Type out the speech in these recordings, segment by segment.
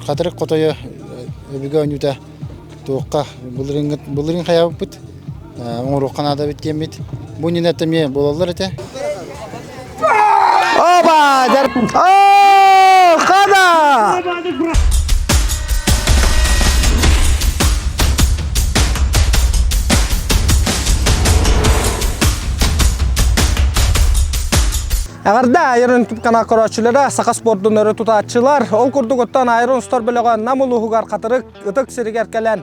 Қатырық қотойы өбігі өнюта туыққа бұлырын қаябы бұд. Оңыр оқанада біткен бет. Бұл ненеттіме болалар әте. Оба! Қада! Әгәрдә айрын кана көрәчілері сақа спорттың өрі тұтатшылар, ол күрдігіттен айрын ұстар біліған намылуғығар қатырық ұтық сірігер кәлән.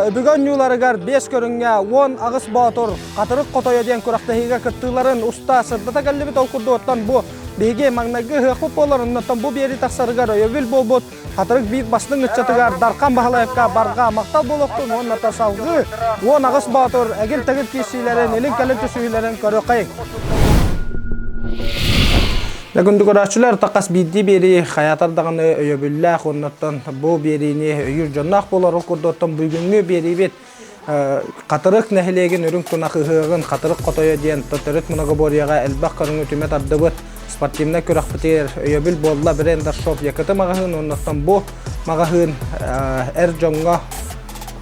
Үбіген юларығар 5 көрінге 10 ағыс батыр қатырық қотойы ден көрақтығыға күттілерін ұста сырдата кәлі біт ол күрдігіттен бұл бейге маңнағы ғықпып боларыннан бұл бері тақсарығар өйөвіл бол бұд. Қатырық бейт басының үтчатығар дарқан бағалайыққа барға мақтал болуқтың оның атасалғы 10 ағыс батыр әгіл-тәгіл кесейлерін, елін кәлін түсуйлерін көрі қайық. Бүгінгі көрәшілер тақас бидді бері қаятардағыны өйөбілі қоннаттан бұл беріне өйір жоннақ болар оқырдоттан бүгінгі бері бет қатырық нәхілеген үрін күнақығығын қатырық қотойы ден тұттырыт мұнығы борияға әлбақ қарың өтімет ардыбыт спортивна көрәқ бітер өйөбіл болла брендер шоп екіті мағағын оннаттан бұл мағағын әр жоңға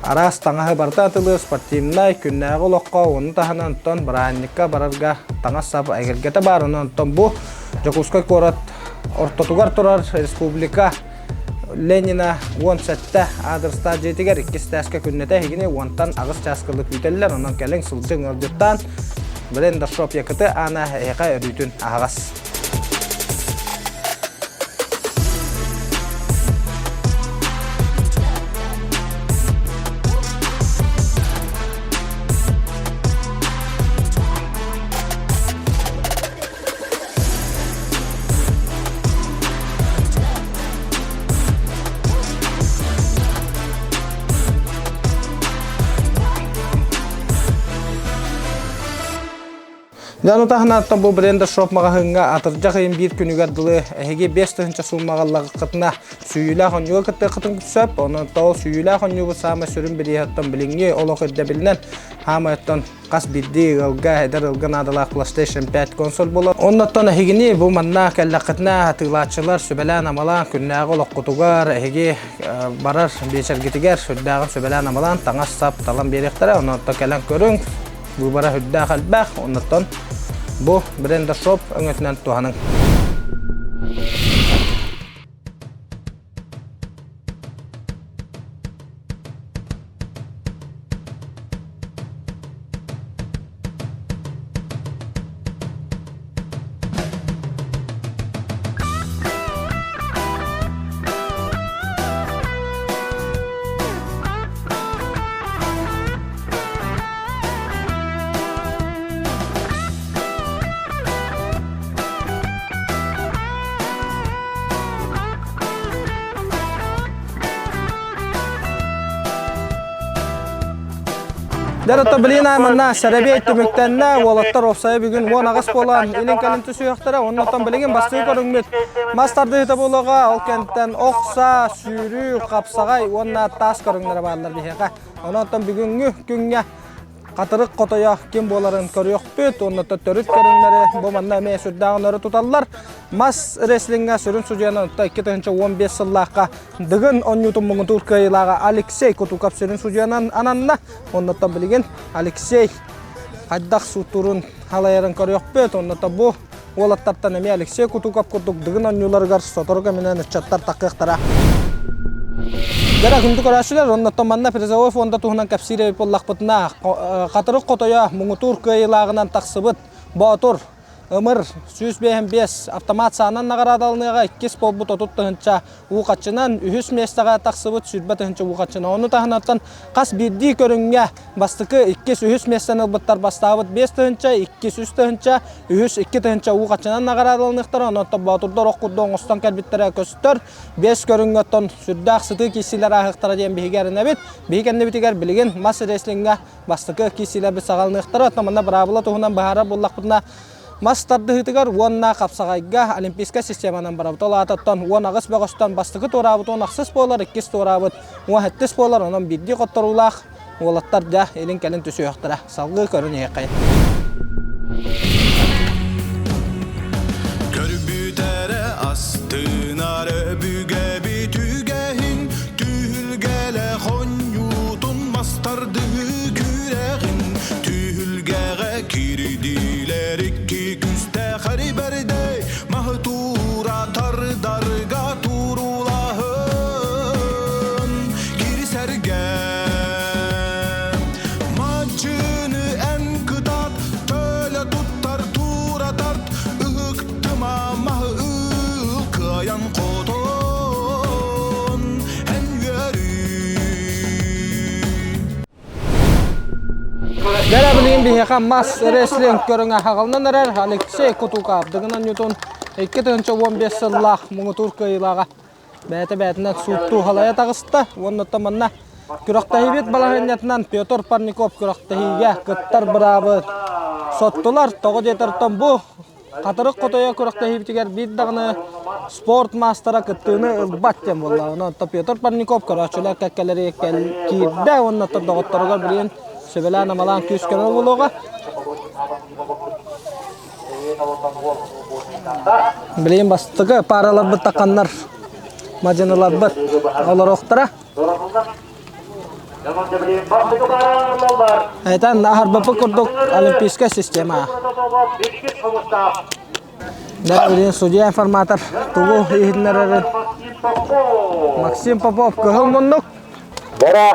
Арас таңағы барта атылы спортивнай күннәғы олыққа оны тағынан ұттан баранникка барарға таңас сапы әгелгеті бар. Оны ұттан бұл Жокускай корат ортотугар тұрар республика Ленина 10 сәтті адырста жетігер 2 тәскі күннеті егіне 10-тан ағыз часкылық үйтелілер. Онан кәлің сылжың өрдеттан брендер шоп екіті ана әйқа өрүйтін ағас. Жану тахнаттан бұл брендер шоп мағағынға атыржақ ең бір күнігер дылы әйге 5 тұхынша сул мағаллағы қытына сүйілі қонюға қытты қытын күтсөп, оны тау сүйілі қонюға сама сүрін бір еттен біліңе олық өдді білінен хама еттен қас бірді ғылға әдір ғылғын адылақ PlayStation 5 консол болар. Оннаттан әйгені бұл манна кәлі қытына атылатшылар сөбәлән амалан күннәғы олық құтуғар әйге барар бешергетігер үддәғын сөбәлән амалан таңас сап талан беректері. Оннаттан кәлін көрің бұл бара үдді қалбәқ. Оннаттан бұл брендер шоп өңетінен туғаның. Дәрітті білейін айманна сәрәбе әйттіміктенне олаттар опсайы бүгін 10 ағыс болан елін кәлінті сүйіқтірі. Оннаттан білеген бастығы көріңмет. Мастарды еті болуға ол кәнттен оқса, сүйрі, қапсағай, онна тас көріңдері бағылар бейхеға. Оннаттан бүгінгі күнге қатырық қотая кем боларын көріоқ бөт. Оннатта төріт көріңдері болманна әмей сүрдағын өрі тұталылар. Мас реслинга сүрін судияны 2-15 сыллаққа дығын 10 ньютон мұңын Туркиялаға Алексей Котукап сүрін судиянан ананна. Оннаттан білген Алексей қайдақ сұтырын халайырын көріоқ бөт. Оннатта бұл олаттартан әмей Алексей Котукап күрдік дығын 10 ньюларығар соторға менен үтчаттар таққықтара. Дәрі күнді көрәшілер, оннаттан манна призовой фонда тұғынан кәпсире боллақпытына қатырық қотая мұңы Туркиялағынан тақсыбыт Батур Ömür 105 автомат санан нағарадалыныға 2 болбут отуттығынша уқатшынан үхіс местаға тақсыбыт сүрбәтігінші уқатшына. Оны тағынаттан қас бірді көрінге бастықы 2 үхіс местан ылбыттар бастағыт 5 тығынша, 2 үс тығынша, үхіс 2 тығынша уқатшынан нағарадалынықтар. Онытта батурдар оққудың ұстан кәлбіттері көстір 5 көрінгеттен сүрдақ сыты кесілер ағықтара дейін бейгерін әбет. Бейгенді бітігер білген мас реслинге бастықы кесілер біз сағалынықтары. Атаманда бірабыла тұғынан бағара боллақпытына Мастарды хитигар уонна капсагайга олимпийска системанан барабытала ататтан уон агыс багыстан бастыгы торабыт он аксыз болар 2 торабыт уон хеттис болар онон бидди котторулах олаттар да элин келин түсөктара салгы көрүн якай Körübütere astınarı büge bitüge Билиха масс рестлинг көріңі хағалынан әрәр Алексей Кутуков. Дығынан Ньютон 2-15 сыллақ мұңы турка илаға. Бәті-бәтінен суытту халая тағысты. Оннытта манна күрақтахи бет балағынетінен Петр Парников күрақтахиге күттар бұрабы соттылар. Тоғы жетірттен бұ қатырық қотоя күрақтахи бітігер биддағыны спорт мастера күттіғыны ұлбаттен болла. Оннытта Петр Парников күрақчылар кәккелері кирді. Оннытта доғыттарығар білген сөбеләні малан күскені болуға. Білейін бастығы паралар бұт тақанлар мажынылар бұт олар оқтыра. Әйтен ахар бұпы күрдік олимпийска система. Білейін судья информатор тұғу ехідінлерін Максим Попов күхіл мұндық. Бара,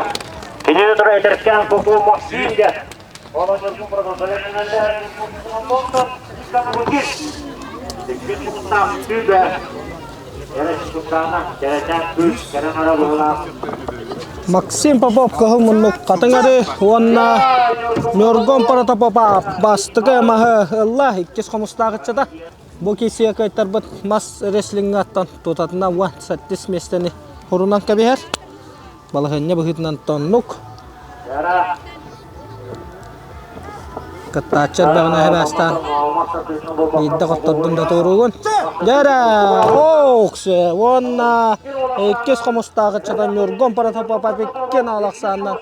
кенеде тұра әтіркен Попов Максимге. Оның жүргін продолжаленлер Максим Попов көхіл мұндық қатыңары онына мөргон парата попа бастығы мағы ұлла 2 қомыстағытшыда. Бұл кейсіге көйттер бұд мас реслингі аттан тұтатына 1-7 местені құрынан кәбейер. Балығынне бұғытынан тоннук. Кыттачар бәғына әбәстан едді қоттырдың да тұруғын. Дәрі! Оқсы! Онна 2 қомыстағытшыдан мөргон парата попа беккен алақсанынан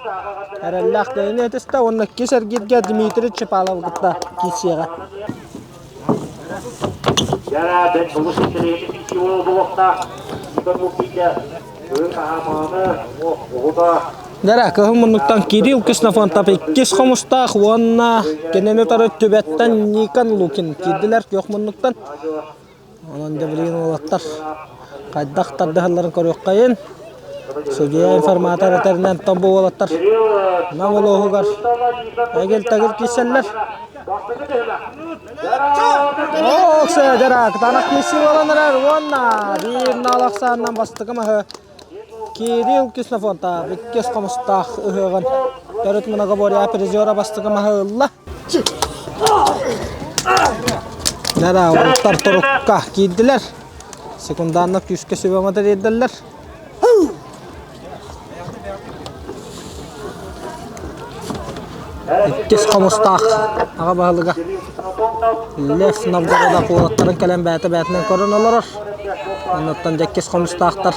әрәлләқ дөйін етісті. Онна кесер кетке Дмитрий Чепалов күтті кейсіға. Yara ben bulus içeriğini iki yolu bu vakta yıkın mukiyde ön ahamanı o da Дәрі, көхіл мұндықтан Кирилл Киснафонтап 2 қомыстақ, онына кенені тары төбеттен Никан Лукин кеділер көк мұндықтан. Онын да білген олаттар. Қайдақтарды халарын көрек қайын. Судья информатор әтерінен тамбу олаттар. Нам олуғығар. Әгел-тәгіл кейселер. Оқсы, дәрі, танақ кейсі оланырар. Онына бірін алақсанынан бастығы мағы. Кирилл Киснафонтап 2 қомыстақ ұғығын. Дөріт мұнаға боря призера бастығы мағы ұлла. Дәрі, олықтар тұрыққа кейділер. Секунданлық күшке сөбематыр едділер. 2 қомыстақ аға бағылыға. Лев Новгорода қолаттарын кәлем бәті-бәтінен көрін оларыр. Оннаттан 2 қомыстақтар.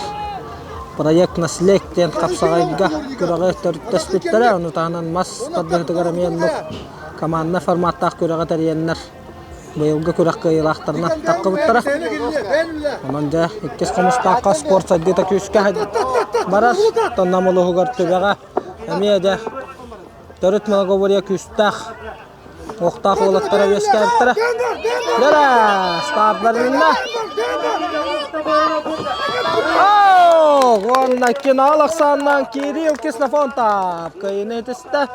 Проект наслек ден қапсағайға көріғі түрттес бүттірі. Оны тағынан мас қаддығытығыр әмейінлік командына форматтақ көріғі тәрейенлер. Бұйылғы көріқ қиылақтарына таққы бұттыры. Онан жа 2 қомыстаққа спорт сәддеті күшке барар. Тоннам ұлығығыр төбеға әмейді. Төріт мұлығы бұрия күстақ. Оқтақ олаттары беске әрттірі. Дәрі! Стартларында. Онна киналақсаннан Кирилл Киснафонтап кайын етісті.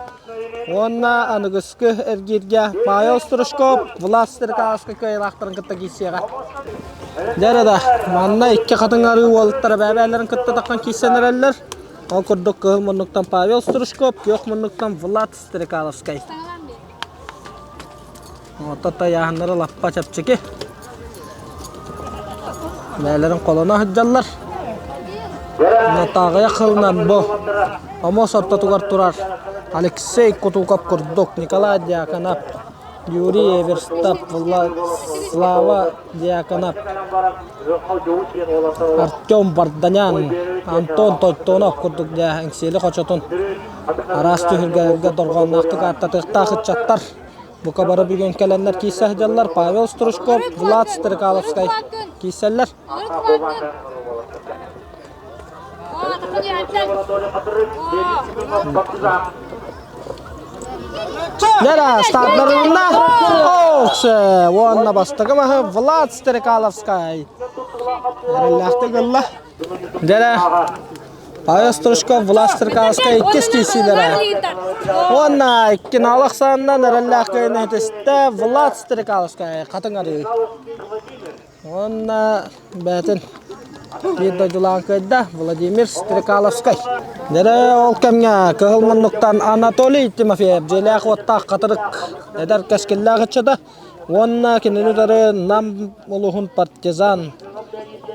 Онна анығысқы әргерге Павел Стружков, Влад Стеркаловский кайылақтарын күтті кейсеға. Дәрі да, манна 2 қатыңары олаттары бәбәлерін күтті таққан кейсенер әлілер. Ол күрдік кығыл мұнықтан Павел Стружков, көк мұнықтан Влад Стеркаловский. Отта яғынлары лаппа чапчеке. Бәлерін қолына хүджалар. Натағая қылынан бұ. Омос ортатуғар тұрар. Алексей Кутуков күрдік, Николай Дьяконов, Юрий Эверстап, Слава Дьяконов, Артем Барданян, Антон Тойтонов күрдік әңселі қочатын. Арас түйіргәлерге дұрғаннақтық артатықта қытчаттар. Бұқа бары бүгін кәләнлер кейсәхджалар. Павел Стружков, Влад Стеркаловский кейсәлер. Дәрі, стартларында Оқсы, онына бастығы мағы Влад Стеркаловский. Әріләқті ғылла. Дәрі, Павел Стружков, Влад Стеркаловский 2 кейсілері. Онына 2 алақсанынан әріләқті нәтісті Влад Стеркаловский қатыңары. Онына бәтін Биддойдулан кайда Владимир Стрекаловский. Дере ол кемге кылмынныктан Анатолий Тимофеев желяк оттак катырык эдер кескеллагычада. Онна кинелері нам улухун партизан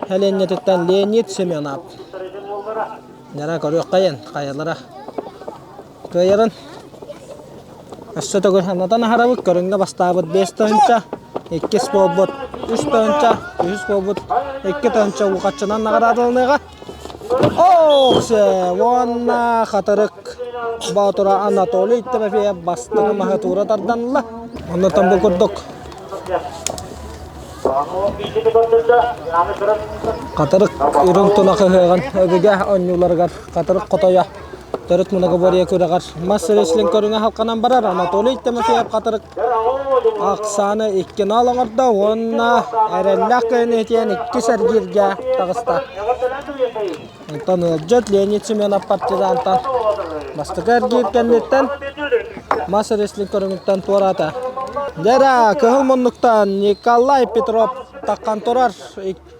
Хеленететтен Леонид Семенов. Нера көрөк кайын, кайылара. Кайырын. Өссө төгөр ханатан харабык көрүнгө бастабыт 5 тönча, 2 болбут, 3 тönча, 3 болбут, 2 тönча укачынан нагарадылныга. Оксе, онна катырык Батура Анатолий Тимофеев бастыгы махатура тарданла. Оннотон бу курдук. Катырык үрүн тунакы хыган өбүгө оннуларга катырык котоя. Төрөт мунага бория көрөгөр. Массереслин көрүнгө халканан барар Анатолий Тимофеев катырык. Аксаны 2 алаңырда онна эреллак энетен 2 сәргирге тагыста. Антон Олжот Леонид Семенов партизантан. Бастыгар гиркендеттен Массереслин көрүнгөтөн туарата. Дера кылмынныктан Николай Петров таккан турар.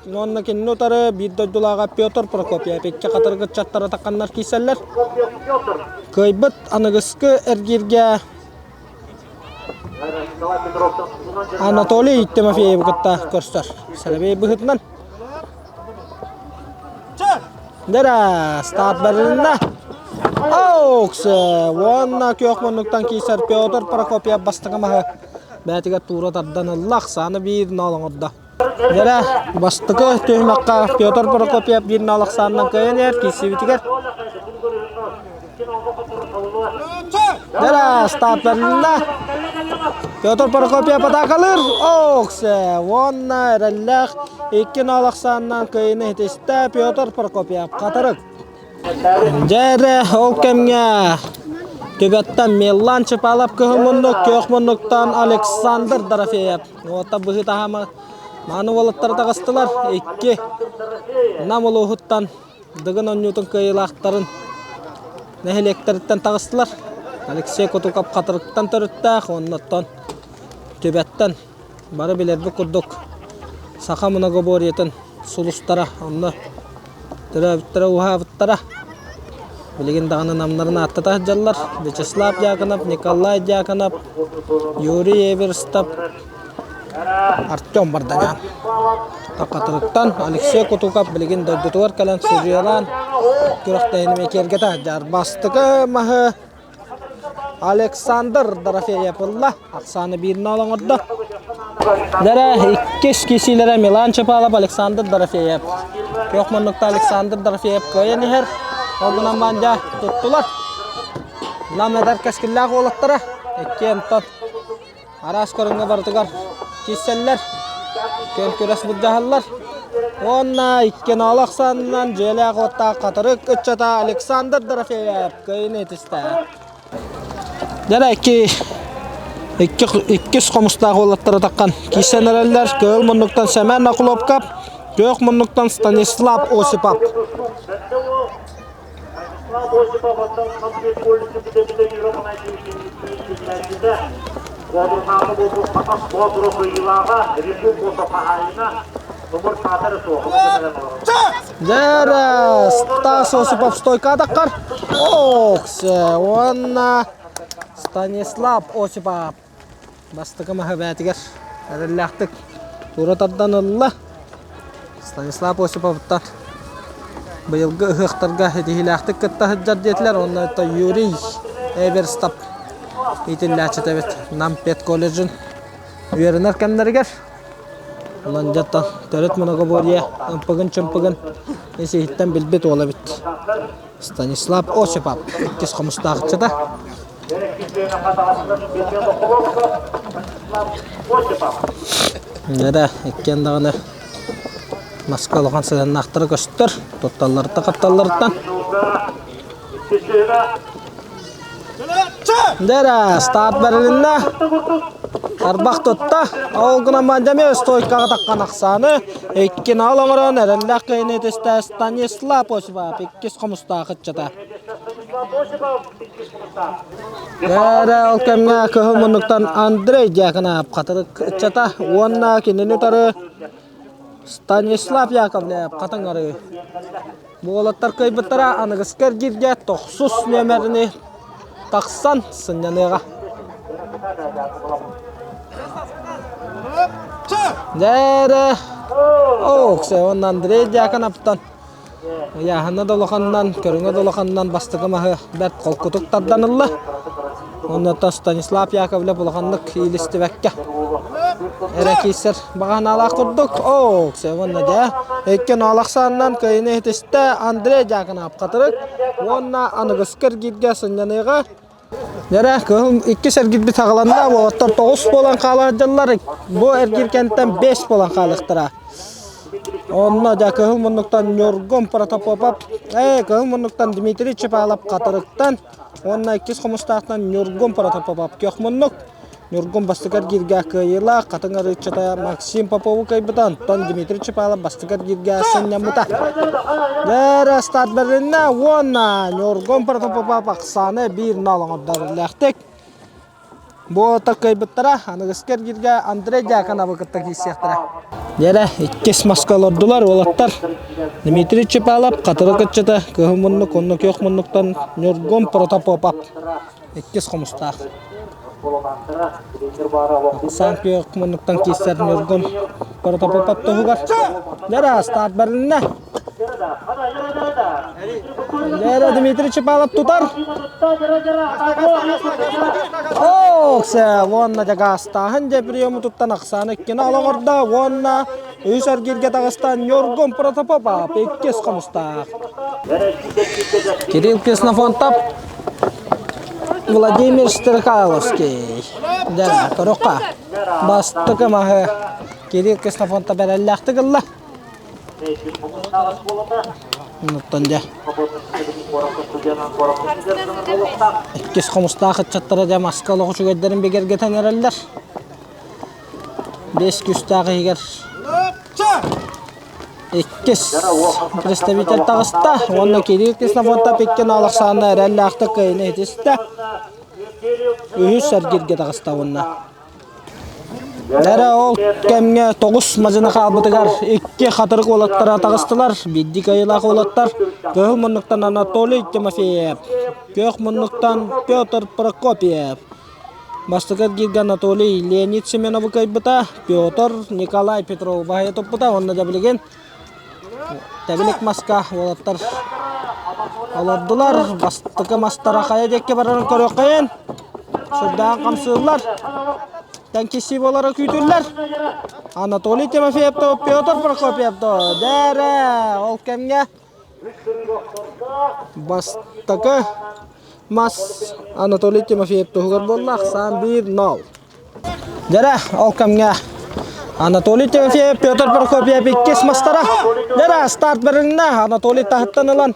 Онна киннутары биддойдулага Петр Прокопьев экке катыргы чаттары такканнар киселлер. Кыйбыт аныгыскы эргирге Анатолий Тимофеев гытта көрсөр. Сәрбей быхытынан. Дера старт берилинде. Окс, онна көкмөннүктан кисер Петр Прокопьев бастыгы бәтиге тура тарданыллах саны 1 алаңырда. Дера бастыгы төймакка Петр Прокопьев 1 алак санынан кыйынер кисибитигер. Дера старт берилинде. Петр Прокопьев атакалыр. Окс, онна эреллах 2 алак санынан кыйыны хетесте Петр Прокопьев катырык. Жере ол кемге төбеттен Меллан чыпалап кыхымыннық көкмыннықтан Александр Дорофеев. Ота бұхыт ахамы маны олыттар тағыстылар. 2 нам олуғыттан дығын оннютын кыйлақтарын нәхелектеріттен тағыстылар. Алексей Котукап қатырықтан төріттәқ, оннаттан төбеттен бары білерді күрдік. Сақа мұнағы боретін сұлыстара, онны түрәбіттері ұхабыттара. Білеген дағаны намларын аттата жаллар. Вячеслав Дьяконов, Николай Дьяконов, Юрий Эверстов, Артем Барданян. Тақатырықтан Алексей Котукап білеген дойдутуар кәлін Сурьялан күрақтайынымен кергеті. Жарбастығы мағы Александр Дорофеев'ла ақсаны 1 алаңырды. Дәрі 2 кесилері Милан чыпалап Александр Дорофеев. Көкмөннүкті Александр Дорофеев көйен ехер. Олғынан банда тұттылар. Нам әдір кәскілләғ олықтыры. 2 ентон. Арас көрінгі бардығар кеселлер. Көл көрес бұджағылар. Онна 2 алақ санынан желәғ отта қатырық үтчата Александр Дорофеев көйен етісті. Дәрі 2 қомыстағы олықтыры таққан кеселлерлер Көлмұннықтан Сәмен Ақылопкап, Көкмұннықтан Станислав Осипов. Дәрі Стас Осипов стойка таққар. Оксе, онна Станислав Осипов. Бастығы мағы бәтігер. Әрілләқтік тұратардан ұлла. Станислав Осиповтан. Бұйылғы ұғықтарға әдейіләқтік күтті хүджар детілер. Онна Юрий Эверстов. Итілләчі тәбет. Нампет колледжін үйерінер кәмдергер. Онан жаттан төрет мұнығы бория. Үмпігін-чүмпігін. Несі хиттен білбет ола бит. Станислав Осипов. 2 қомыстағычыда. Дәрі еккен дағыны Москвалыған сәлін ақтыры көстір. Тотталларды қапталлардан. Дәрі старт бәрілінді. Арбақ тұтта. Ауылғынан бәндеме стойкаға таққан ақсаны. 2 алыңырын әрілләқ кәйінетесті Станислав Осипов. 2 қомыстағы қытчыда. Дәрі ол кәмге көхімінліктен Андрей Дьяконов қатырық қытчыда. Онна кенен өтары Станислав Яковлев қатыңары. Болаттар кайбыттара анығыскер гирге 9 нөміріне тақсан сыняныға. Дәрі. Оксе, он Андрей Дьяконовтан. Яхына долақаннан, көріңі долақаннан бастығымағы бәт қолқытық тадданылы. Оннаттан Станислав Яковлев болғанлық илісті бәкке. Әрәкейсір баған алақ тұрдық. Оксе, онна да. Еккен алақсаннан көйіне етісті Андрей Дьяконов қатырық. Онна анығыскер гирге сыняныға. Дәрі, көңім 2 сәргет біт ағыланда, оғаттар 9 болан қалағыдылар. Бұл әргер кәнттен 5 болан қалықтыра. Онна да көңім мұнықтан Нёргон Протопопап, көңім мұнықтан Дмитрий Чепалап қатырықтан, онна 2 қомыстақтан Нёргон Протопопап көк мұнық. Нёргон бастығар гирге көйіла, қатыңар үтчата Максим Попову көйбітан, тон Дмитрий Чепалап бастығар гирге сыннан мұта. Дәрі стат бірінна, онна Нёргон Протопопап ақсаны бір налыңырдар ләқтік. Бұл отыр көйбіттіра, анығыскер гирге Андрей Дьяконовы күтті кейсияқтыра. Дәрі, 2 маскалордулар, олаттар. Дмитрий Чепалап, қатыры күтчата, көғім мұнық, онны көк мұнықтан Нёргон Протопопап. 2 қомыстақ. Сан көк мұнықтан кейсер Нёргон Протопопап тұғығар. Дәрі, старт бәрінне. Дәрі, Дмитрий Чепалап тұтар. Оксе, онна жаға астағын же приемы тұттан ақсаны кені алағырда, онна үйсар гирге тағыстан Нёргон Протопопап, 2 қомыстақ. Кирилл Кеснофонтап, Владимир Стеркайловский. Дәрі, көріққа. Бастықы мағы Кирилл Кеснофонтап әрәлләқтігілі. Ұнықтан де. 2 қомыстағы чаттары де маскалы құшығеддерін бегерге тәнерелдер. 5 күстағы егер. 2 представитель тағыста. Онны Кирилл Кеснофонтап еккен алықсаны әрәлләқті көйіне етесті. 3 сәргерге тағыста онна. Дәрі ол кәмге 9 мазына қалбытығар 2 қатырық олаттара тағыстылар, 1 кайылақ олаттар, көк мұнықтан Анатолий Тимофеев, көк мұнықтан Петр Прокопьев, бастығар гирге Анатолий Леонид Семеновы көйбіта, Петр Николай Петров бағай тұппыта, онны да білген тәбілік маска олаттар алардылар, бастығы мастара қая декке барарын көрі қайын, сүрдіған қамсылар. Тәнкесі болары күйтілер. Анатолий Тимофеев то, Петр Прокопьев то. Дәрі, ол кәмге. Бастықы мас Анатолий Тимофеев тұғыр боллақ. Сан 1-0. Дәрі, ол кәмге. Анатолий Тимофеев, Петр Прокопьев 2 мастара. Дәрі, старт бірінне. Анатолий тағыттан ұлан.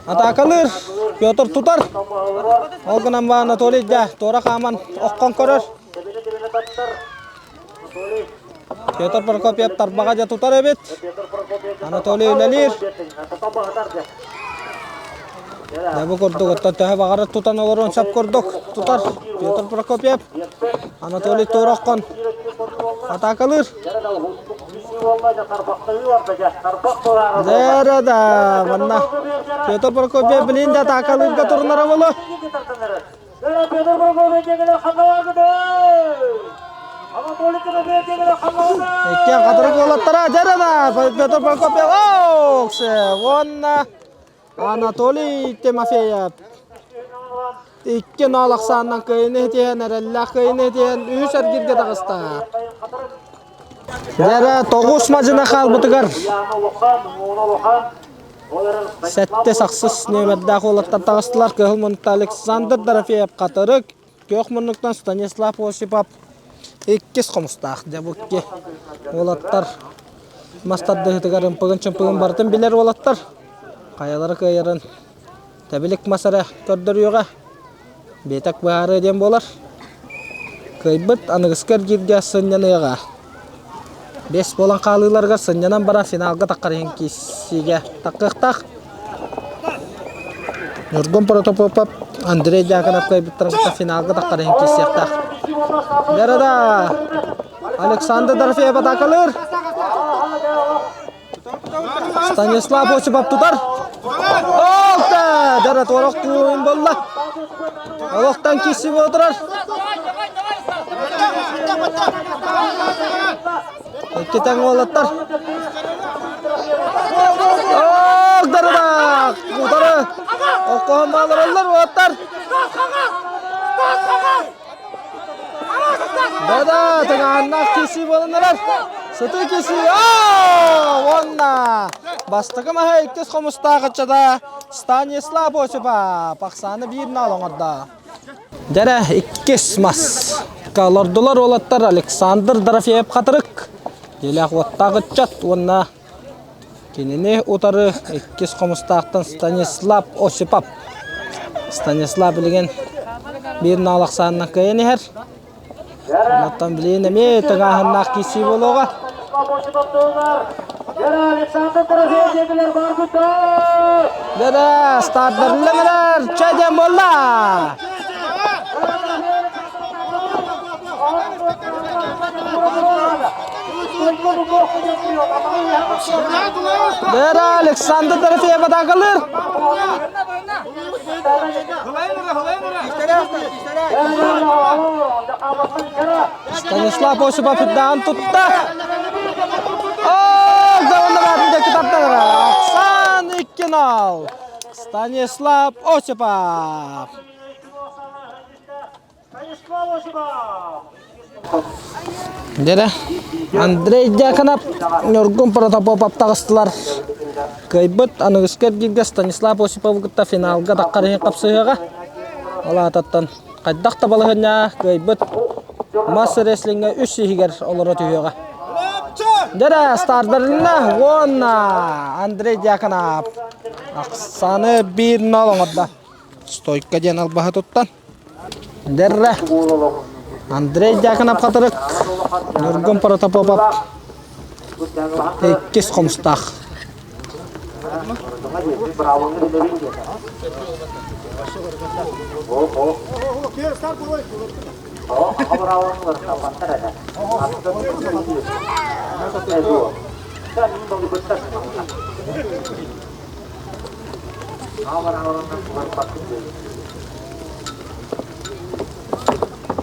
Атақалыр, Петр тұтар. Олғынан ба Анатолий де тора қаман оққан көрір. Петр Прокопьев тарбаға де тұтар өбет. Анатолий өлелер. Дәбі көрдік, оттан төхі бағары тұтан оларын сап көрдік. Тұтар, Петр Прокопьев. Анатолий тора оққан. Атақалыр. Дәрі да, мұнна. Петр Прокопьев білін де атақалырға тұрынара болу. Еккен қатырық олаттара, дәрі да, Петр Прокопьев. Оксе, онна Анатолий Тимофеев. Еккен алақсаннан көйіне етен, әрәлләқ көйіне етен, үйс әргерге тағыста. Дәрі 9 мазына қалбытығар. Сәтте сақсыз нөмірді қолаттар тағыстылар. Көғіл мұнықта Александр Дорофеев қатырық. Көк мұнықтан Станислав Осипов 2 қомыстақ. Дәбікке олаттар мастарды ғытығарын пұғын бартын білер олаттар. Қаялары көйерін тәбілік масары көрдір үйіға. Бетак бағары дем болар. Көйбіт анығыскер гирге сыняныға. 5 болан қалыларға сынянан бара финалға таққарен кесіге таққықтақ. Нёргон Протопопап, Андрей Дьяконов көйбіттіріңізді финалға таққарен кесіяқтақ. Дәріда Александр Дорофеев атақалыр. Станислав Осипов тутар. Олта! Жарат орок ойын болла. Олоқтан кесіп отырар. Кетен олаттар. Дарада! Кутары! Оқуған балыр олар олаттар. Дада! Тыңағаннақ кесіп олынырар. Сыты кесіп. Онна! Бастықы маға еккес қомыста қытшада Станислав Осипов. Пақсаны бірін алыңырда. Дәрі еккес мас. Калордулар олаттар Александр Дорофеев қатырық. Елақ оттағы чат, онна кенене отары еккес қомыстақтан Станислав Осипов. Станислав білген берін алақсанына көйені әр. Онаттан білейін әме тұғағыннақ кесі болуға. Дәрі стартбірлімілер чәден болла. Дәрі Александр Дорофеев атағылыр. Станислав Осипов үддағын тұтта. Зауынды бәрінде кітаптағыр. Ақсан 2-0. Станислав Осипов. Дәрі Андрей Дьяконов Нұргын протопоп аптағыстылар. Көйбіт анығыскер келге Станислав Осипов күтті финалға даққарыхен қапсығыға. Ола ататтан қайдақ табалығына көйбіт масы рестлинге 3 сихигер олары түйіға. Дәрі стартбіріне 10 Андрей Дьяконов. Ақсаны 1-0 оңырда. Стойка ден албағы тұттан. Дәрі Андрей Дьяконов қатырық. Нұргын протопоп еккес қомыстақ.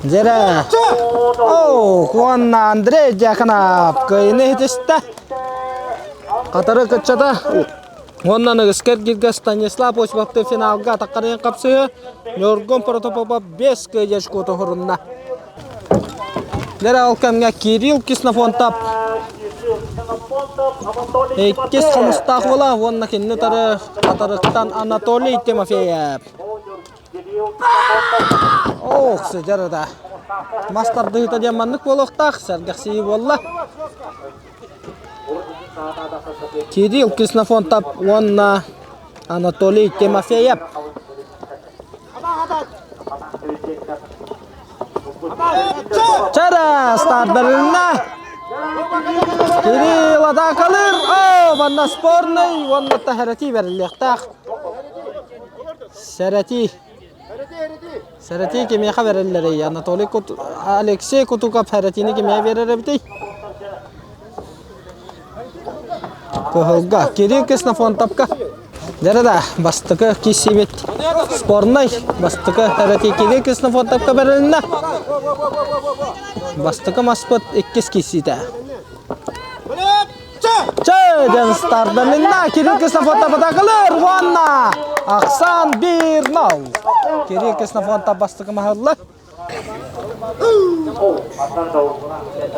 Жера. Қуанна Андрей Дьяконов көйіне етесті. Қатары күтшада. Оннан үскер келге Станислав Осиповты финалға таққарыен қапсығы. Нұргын протопоп 5 көйдеш көті ғұрынна. Жера олқамға Кирилл Киснофонтап. Еккес қомыстақ ола. Онна кенні тары қатарықтан Анатолий Тимофеев. Оқсы жарыда. Мастарды үті деманлық болуқтақ, сәргіқсейі болла. Кирилл Киснофонтап, онна Анатолий Тимофеев. Чара, старт біріліна. Кирилл ада қалыр. Ванна спорный, ванна тахарати беріліқтақ. Сәрәти кеме қабарылары. Анатолий Алексей Кутуков Сәрәтini кеме берері бітей. Көғылға Кирилл Киснофонтапқа. Жарада бастықы кесебет спорный. Бастықы Сәрәти Кирилл Киснофонтапқа беріліна. Бастықы маспыт еккес кесейді. Чайден стартберлинна Кирилл Киснофонтап атақылыр. Ванна Ақсан 1-0. Кирилл Киснофонтап бастықы мағылы.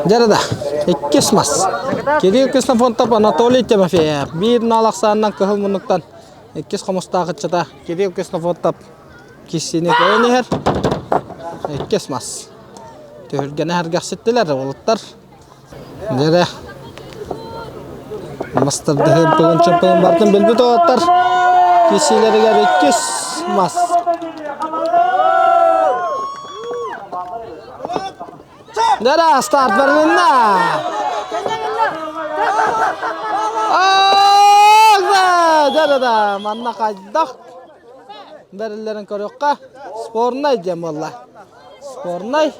Жарада еккес мас. Кирилл Киснофонтап Анатолий Тимофеев 1-0 Ақсаннан көхіл мұнықтан. Еккес қомыстағы чыда Кирилл Киснофонтап кесіне көйінер. Еккес мас. Төхілгені әргәқсеттілер олыттар. Жара Мастарды бүгін чемпион бардың білбіт олыттар. Кесилерге еккес мас. Жара старт бәрінна. Жарада манна қайдақ. Бәрілерін көріққа. Спорнай дем олла. Спорнай.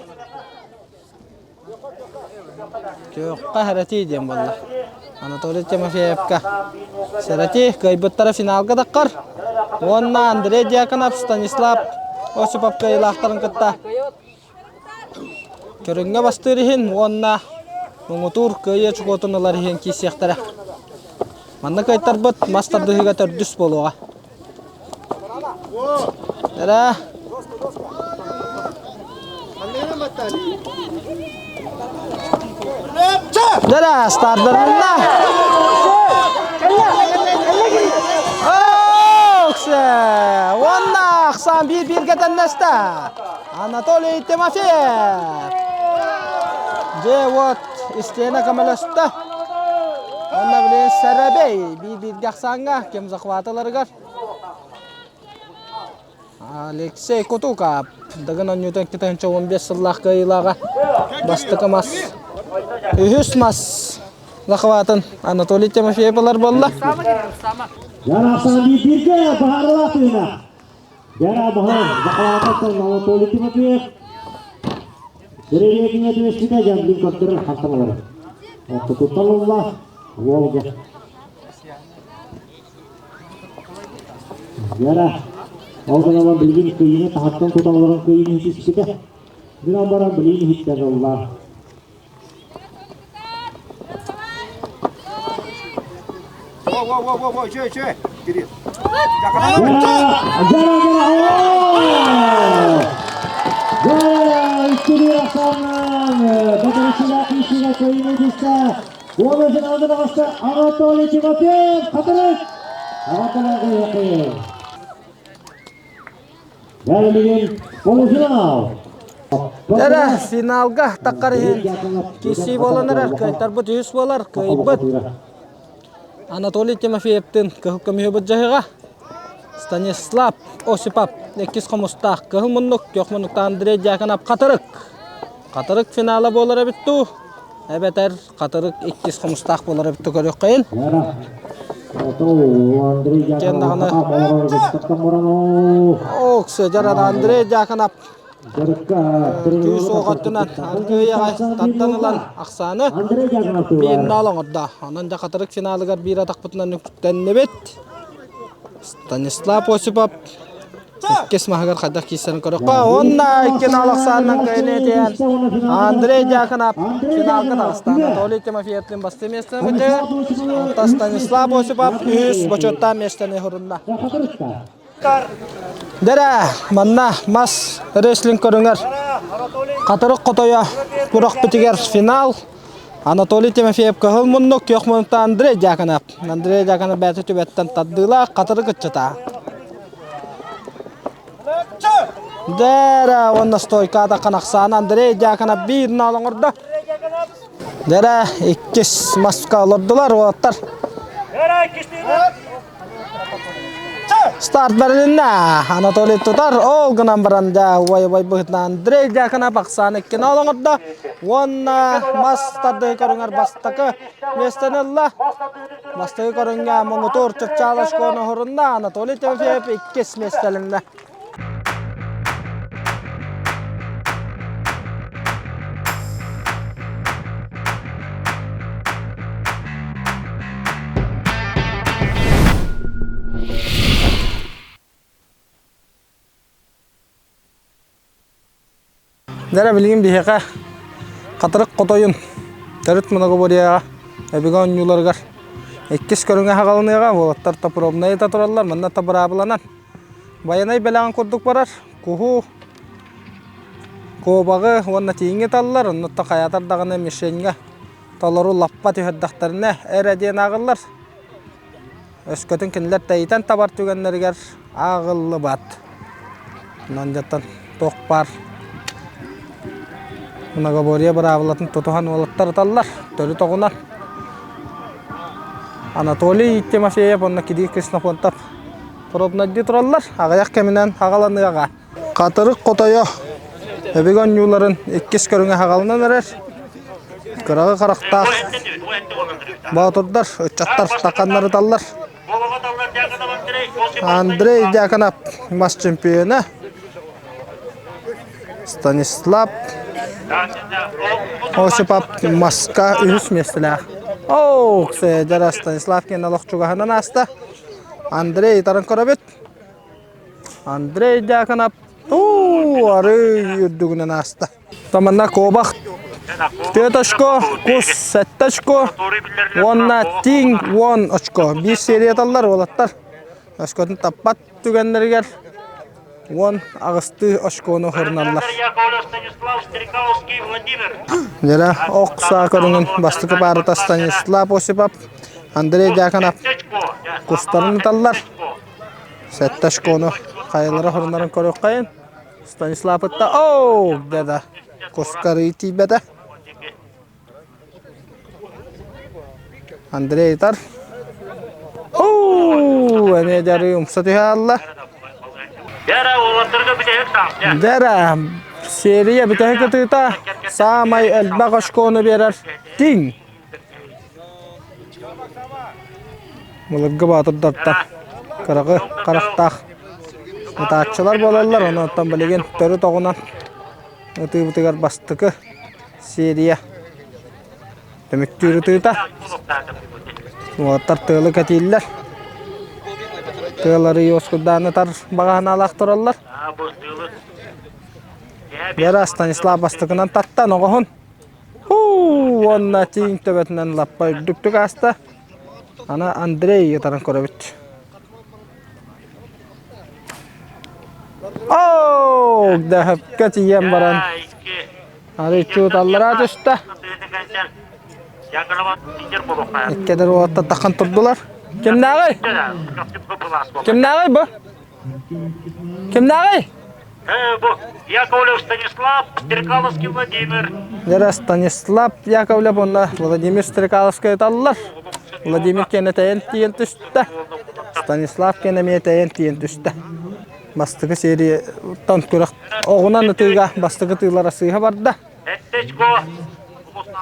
Көққа әрәті дем олла. Анатолий Тимофеевка. Серати кайбыттары финалга даққар. Онна Андрей Дьяконов, Станислав Осиповка илақтарын кытта. Көріңге бастырыхын, онна оңытур көйе чуғотынылар хен кейсияқтары. Манны кайттар бұт, мастардығыға төрдіс болуға. Дәрі. Дәрі, стардырында. Оксы, онна ақсан бір кетеннесті. Анатолий Тимофеев. Же вот истена камаласты. Онна білен сәрәбей. Bir ақсанға кем зақватыларығар. Алексей Кутуков. Даган оннютен кетенче 15 сыллаққа илаға. Бастықы мас. Үхіс мас. Зақватын Анатолий Тимофеев болар болла. Jana Sandi Dirga Baharlah Tuna. Jana Bahar Zakalatan Anatolий Тимофеев. Derevekine dövüştüğünde jambling kopter hastamaları. Tutalullah Volga. Jana Volga'nın bilgin kıyını tahttan tutamaların kıyını hiç çıktı. Bir ambaran bilgin hiç Allah. Во, че, вперед. İstediği akşamdan Bakarışı'yla kişiyle köyüne düştü. Bu oluşun aldığına bastı Anatolий Тимофеев Katırık. Anatolий Tимофеев. Gelmeyin oluşuna. Дәрі, финалға таққарыхын. Кесі боланырар, кайттар бұт үйіс болар, кайбыт. Анатолий Тимофеевтің көхі көмейі бұт жағыға. Станислав Осипов, 2 қомыстақ, көхі мұнық, көх мұнықта Андрей Дьяконов Қатырық. Қатырық финалы болары бітту. Әбетер Қатырық 2 қомыстақ болары бітті көрек қайын. Оксы, жарады Андрей Дьяконов. Түйіс оғаттынан аргүйе таттанылан ақсаны бейін алың орда. Анан Қатырық финалығар бір атақ бұтынан нүктенне бет. Станислав Осипов 2 мағығар қайдақ кейсерін көрік па. Онна 2 алықсанынан көйіне дейін Андрей Дьяконов финалғы дағыстан Анатолий Тимофеевтің басты местен өте. Станислав Осипов үйіс бөчетта местені ғұрынна. Дәрі, манна мас реслинг көріңер. Қатырық қотойа бұрақ бітігер финал. Анатолий Тимофеев көхіл мұнық, кеқ мұнықта Андрей Дьяконов. Андрей Дьяконов бәті түбеттен таддыла қатырық үтчіта. Дәрі, онна стойкада қанақсан Андрей Дьяконов бірін алың ұрды. Дәрі, 2 маска олырдылар олаттар. Старт бәрілінна Анатолий тұтар, ол ғынан баранда уай-уай бұғытна Андрей Дьяконов ақсан 2 алың ұрды. Онна мастарды көріңер бастықы местенілі. Бастығы көріңе мұңытур чүрчалыш көні ғұрында Анатолий Тимофеев 2 местелінді. Дәрі білген бейеқа қатырық қотойын түріт мұнығы борияға әбіға ұнюларғар. 2 көріңе хағалыныға олаттар тапыробына ета тұралар, мұнда табырабыланан. Баянай бәліған көрдік барар, күху көбағы онна тейінге талылар, ұнытта қаятардағына мешенге талару лаппа түйірдақтарына әр әден ағылар. Өскөтін кінлер тәйтен табар түгенлергер ағылы бат. Мұнан жаттан тоқ бар. Мұнаға бория бір авылатын тұтуған олаттар таллар, төлі тоғынан. Анатолий Тимофеев онна кедей кісіні қонтап тұрыбынады тұралар, ағаяқ кәмінен ағаланыға. Қатырық қотайы өбеген юларын 2 көріңе ағалынан әрер. Қырағы қарақтақ бағытырдар, өтчаттар, тақанлары таллар. Андрей Дьяконов мас чемпионы. Станислав Осипов маска үйіс местілі. Оу, жара Станислав Кенналох чугаһынан аста. Андрей Таранкоробет. Андрей Дяканап. Ары юрдугунан аста. Таманна кобах. Тетошко, кус сеттошко. Онна тиң, он очко. Bir серияталлар олаттар. Очкотун таппат түгеннергер. Он агысты очкону хырналлар. Яковлев Станислав, Стрекаловский Владимир. Жара окса көрүнүн бастыкы барыта Станислав Осипов. Андрей Дяканап. Кустарын таллар. Сеттошкону кайылары хырнарын көрөк кайын. Станислав ытта. Оу, деда. Кускары тибеде. Андрей тар. Оу, эне жары умсатыха алла. Яра, олаттырга битек сам. Жара серия битек кытыта. Самай элбак очкону берер. Тиң. Мылыгы батырдартар. Кырыгы карактак. Ытаатчылар болалар, оны оттан билеген төрү тогунан. Ытыбытыгар бастыкы серия. Демектүрү тыта. Уаттар тылы катиллер. Тылары йоскуданы тар багана алактыралар. Яра Станислав бастыкынан таттан огохун. Онна тиң төбетинен лаппай дүктүк аста. Ана Андрей Таранкоробет. Оу, дэхэпке тиен баран. Ары чууталлара түстэ. Эккедер уатта таққан тұрдылар. Кемнағай? Кемнағай бұ? Кемнағай? Яковлев Станислав, Стрекаловский Владимир. Жара Станислав Яковлев, онна Владимир Стрекаловский таллар. Владимир кені тәйін тиен түсті. Станислав кені ме тәйін тиен түсті. Бастығы серия тан көріқ. Оғынан ұтыға бастығы тыйлара сыйға барды.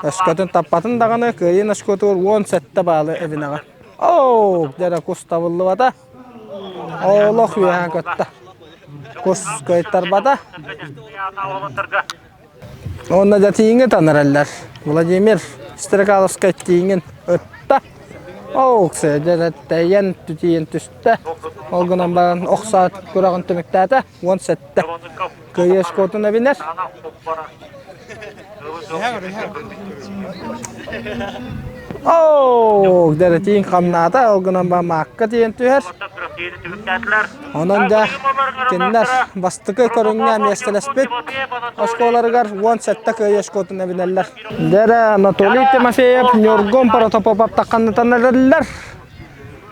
Әшкөтін таппатын дағаны көйін әшкөтір 10 сәтті балы әбінаған. Оу, жара құс табылды бада. Олық үйән көтті. Құс көйттар бада. Онна да тиіңі таныр әллер. Владимир Стрекаловский тиіңін өтті. Оу, жара тәйен түтейін түсті. Олғынан бағын оқса көрағын түміктәді. 10 сәтті. Көй әшкөтін әбінер. Оу, дәрі тиін қамнады, олғынан ба маққа тиін түйер. Онан да кеннер бастықы көріңне местелеспет. Ашқоларығар 10 сәтті көй ашқотын әбінелер. Дәрі Анатолий Тимофеев Нюргон паратопопап таққанды танылылар.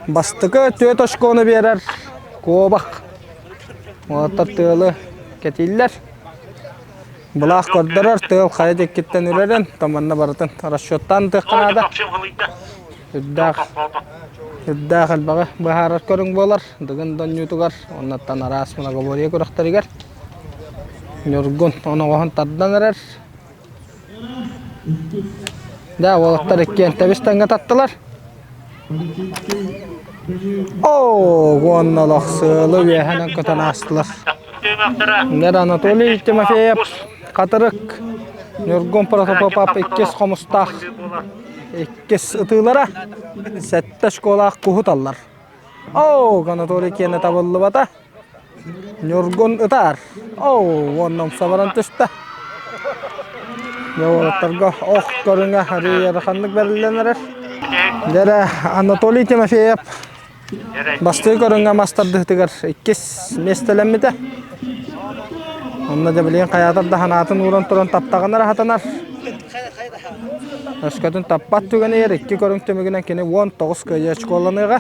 Бастықы төт ашқоны берер. Көбақ. Олаттар тылы кетейлер. Бұлақ көрдірір, тыл қайдек кеттен үрерін, таманна барытын расчеттан тұққанады. Үддәқ әлбағы бұхарар көрің болар, дұғын дон ютуғар, оннаттан арас мұна ғобория көріқтарығар. Нюргун, оны ғоғын таддан әрер. Да, олықтар еккен тәбістенге таттылар. Оу, ғонна лақсылы вейханан көтен астылар. Нер Анатолий Тимофеев қатырық Нюргон паратопопап 2 қомыстақ 2 ұтылара сәтті школақ құғыталар. Оу, Анатолий кені табылы бата. Нюргон ұтар. Оу, оннам сабаран түсті. Яуылықтарға оқ көріңе әрі ярықанлық бәріленерер. Дәрі Анатолий Тимофеев басты көріңе мастардықтығыр 2 местелеммеді. Онна да білген қаятарда ханатын уран туран таптағанар хатанар. Өскөтін таппат түгені ер 2 көрің төмігінен кені 19 көйе школаныға.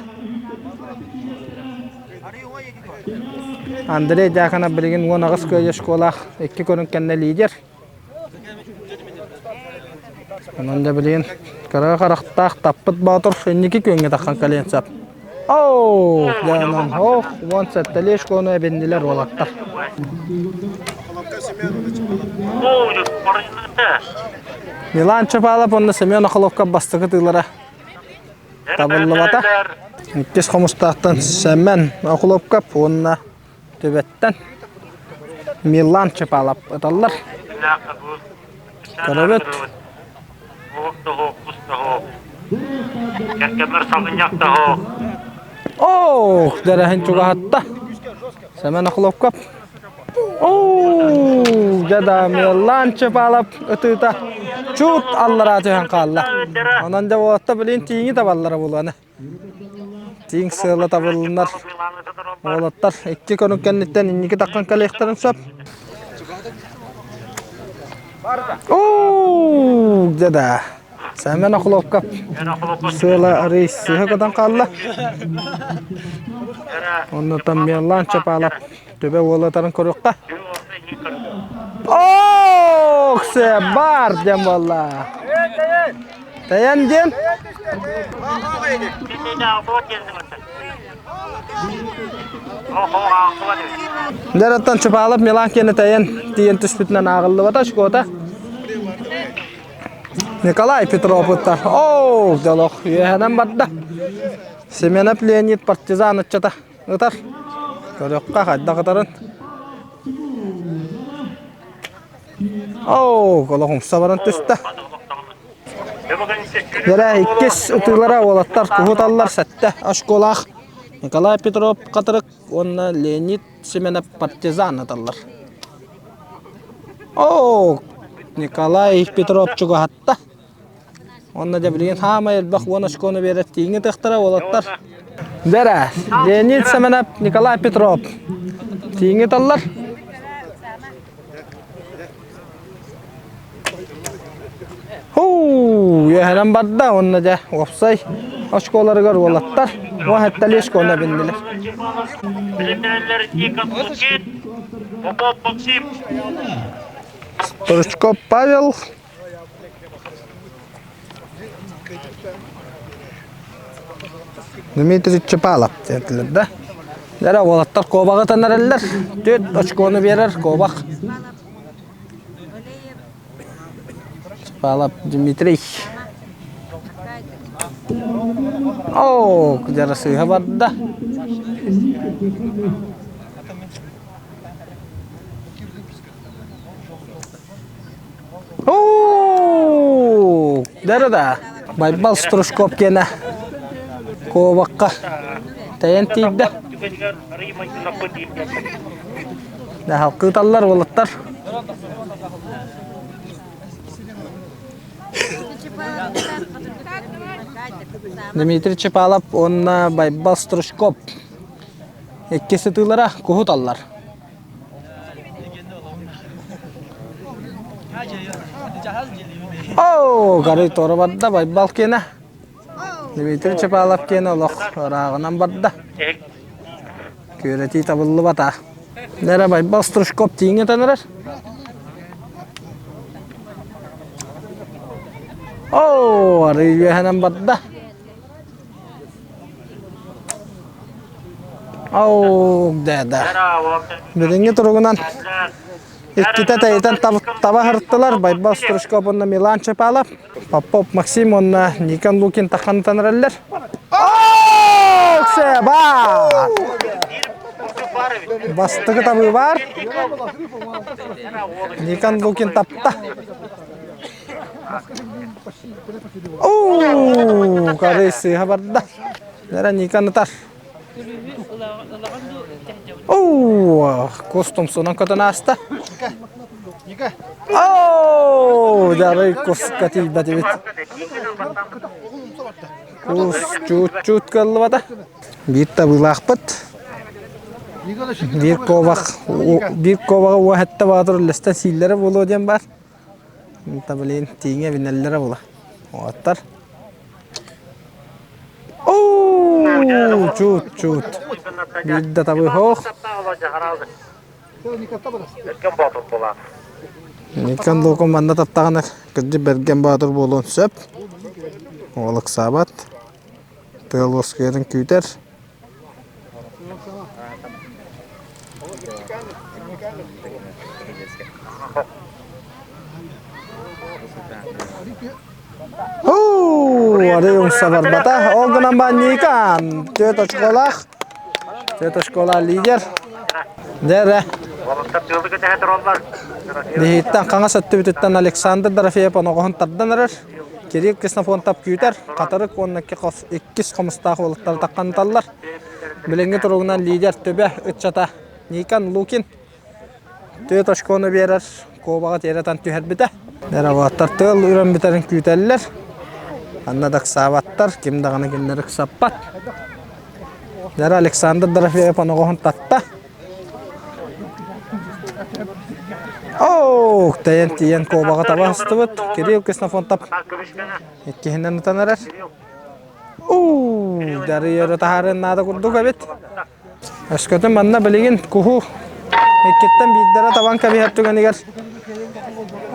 Андрей Дякана білген 19 көйе школақ 2 көрің кәнне лидер. Онна да білген қараға қарақтақ таппыт батыр 2 көнге таққан кәлен сап. Оу, жанан, оқ, 10 сәттелі шконы әбенділер олаттар. Милан чапалап, онда Семен Охоловка бастығы тыйлара табылы бата. 2 қомыстақтан Семен Охоловка, онна төбеттен Милан чапалап аталар. Көрөбет. Kerkemler salgınacakta o. Oh, derahin juga hatta. Semen akılop kap. Oh, jada melan çepalap ötüta. Çut Allah razı kalla. Onan da vatta bilin tiği taballara bulana. Tiğ sığla taballar. Olatlar iki konu kennetten inniki takkan kalektarın sap. Oh, jada. Semen akılop kap. Sığla reis sıhı kadan kalla. Onu tam melan çepalap. Töbe olatların korukta. Oh, sebar jam valla. Tayan jam. Daratan çepalap melan kene tayan tiyen tüspütnen ağıllı vata şkota. Nikolay Petrov putar. Oh, dalok yehanan badda. Semenap Leonid Partizan atçata. Utar. Korukka hadda katarın. Oh, kalau sabaran tüstä. Jere ikkis utulara olattar kuhutallar sätte aşkolaq. Nikolay Petrov katırık onna Leonid Semenap Partizan atallar. Oh, Nikolay Petrov çuga hatta. Onna da bilin hama elbaq ona şkonu berettiğini tıxtıra olattar. Jere Leonid Semenap Nikolay Petrov. Tiğini tallar. Huu, yehenem badda onna ja opsay. Aşkoları gar olattar. O hatta leşkona bindiler. Bilimler Ikon Lukin, Popov Maksim. Turchkov Pavel. Dmitri Çepalov dediler de. Jara olattar kobağı tanarlar. 4 aşkonu verir kobaq. Çepalov Dmitri. Oh, jara sığha badda. Oh, jara da. Baybal Strushkov kena. Kobaqqa. Tayan tidda. Da halqı tallar olattar. Dmitri Çepalov onna Baybal Strushkov. Ikkisi tığlara kuhut allar. Oh, gari toru badda Baybal kena. Dmitri Çepalov kena oloq rağınan badda. Köreti tabıllı bata. Nere Baybal Strushkov tiğini tanırar. Oh, ari yehanan badda. Oh, dada. Birinci turugunan ikkita taytan taba hırttılar. Baybal Strushkov onna Milan Çepalov. Popov Maksim onna Nikon Lukin takan tanırlar. Oh, sebar. Bastığı tabi var. Nikon Lukin tapta. Oh, karesi habarda. Nere Nikon atar. Oh, kostum sonan katana asta. Oh, dari kos katiba tibit. Kos cut kallı bata. Bitta bulaqpat. Bir kovaq o hatta badır liste sillere bolu diyen var. Tabileyin tiğine binellere bola. O attar. Oh, cut. Bir de tabi hoq. Nikon Lukin banda taptağına kırcı bergen badır bolun söp. Oğluk sabat. Tığıloskerin küter. Ada yung sabar bata. O ganang banyikan. Ceto sekolah lider. Dere. Dihitan kanga sattu bititan Alexander Darafia panokohon taddan arar. Кирилл Киснафонтап күйтер, қатырық оннакке иккис қомыстағы олықтар таққанталар. Білінгі тұрғынан лидер төбе үтчата Никан Лукин. Төт ашқоны берер, қобаға теретан түйер біті. Дәрағаттар тыл үрен бітерін күйтелілер. Аннадақ сабаттар, кемдағаны кенлері қысаппат. Дәрі Александр Дорофеев анығығын татта. Оу, тайын қобаға таба ұсты бұд. Кирилл Киснафонтап. Еккехінен ұтанарар. Оу, дәрі ері тахарын нады күрдік әбет. Өскөтін манна білеген күху. Еккеттен бейдері табан кәбі әптігенігер.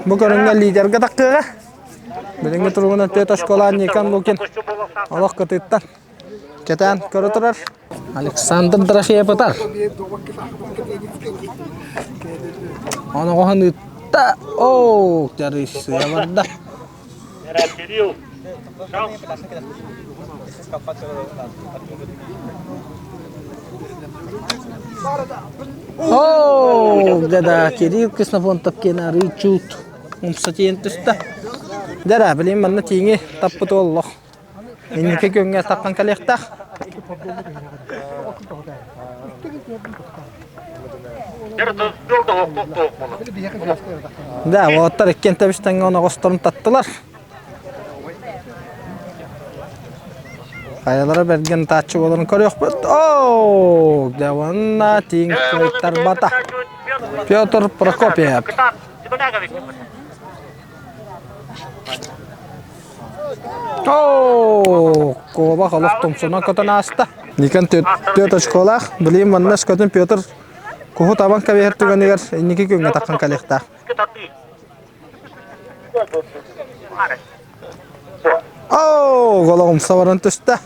Бұл көрінген лидерге таққыға. Білінгі тұрғынан төт ашқолан Никан Лукин. Алақ күтіттен. Кетен көрі тұрар. Александр Дорофеев ұтар. Оны қоған үтті. Оу, дәрі сұя барды. Оу, дәді Кирилл Киснафонтап кені рычут. Умса тейін түсті. Дәрі, білейін мәнні тейіңе таппыты олық. Енеке көнге таққан кәлектақ. Да, оғаттар еккен тәбіштенге оны қостырын таттылар. Қайалары берген татшы оларын көрек бұд. Оу, дәуанна тейін көйттар бата. Петр Прокопьев. Оу, қоба қалық тұмсына көтін асты. Никан төт ашқолақ. Білейін мұннас көтін Петр Куху табан кәбе әртіген егер неке көнге таққан кәлектақ. Оу, қолағым саваран түсті.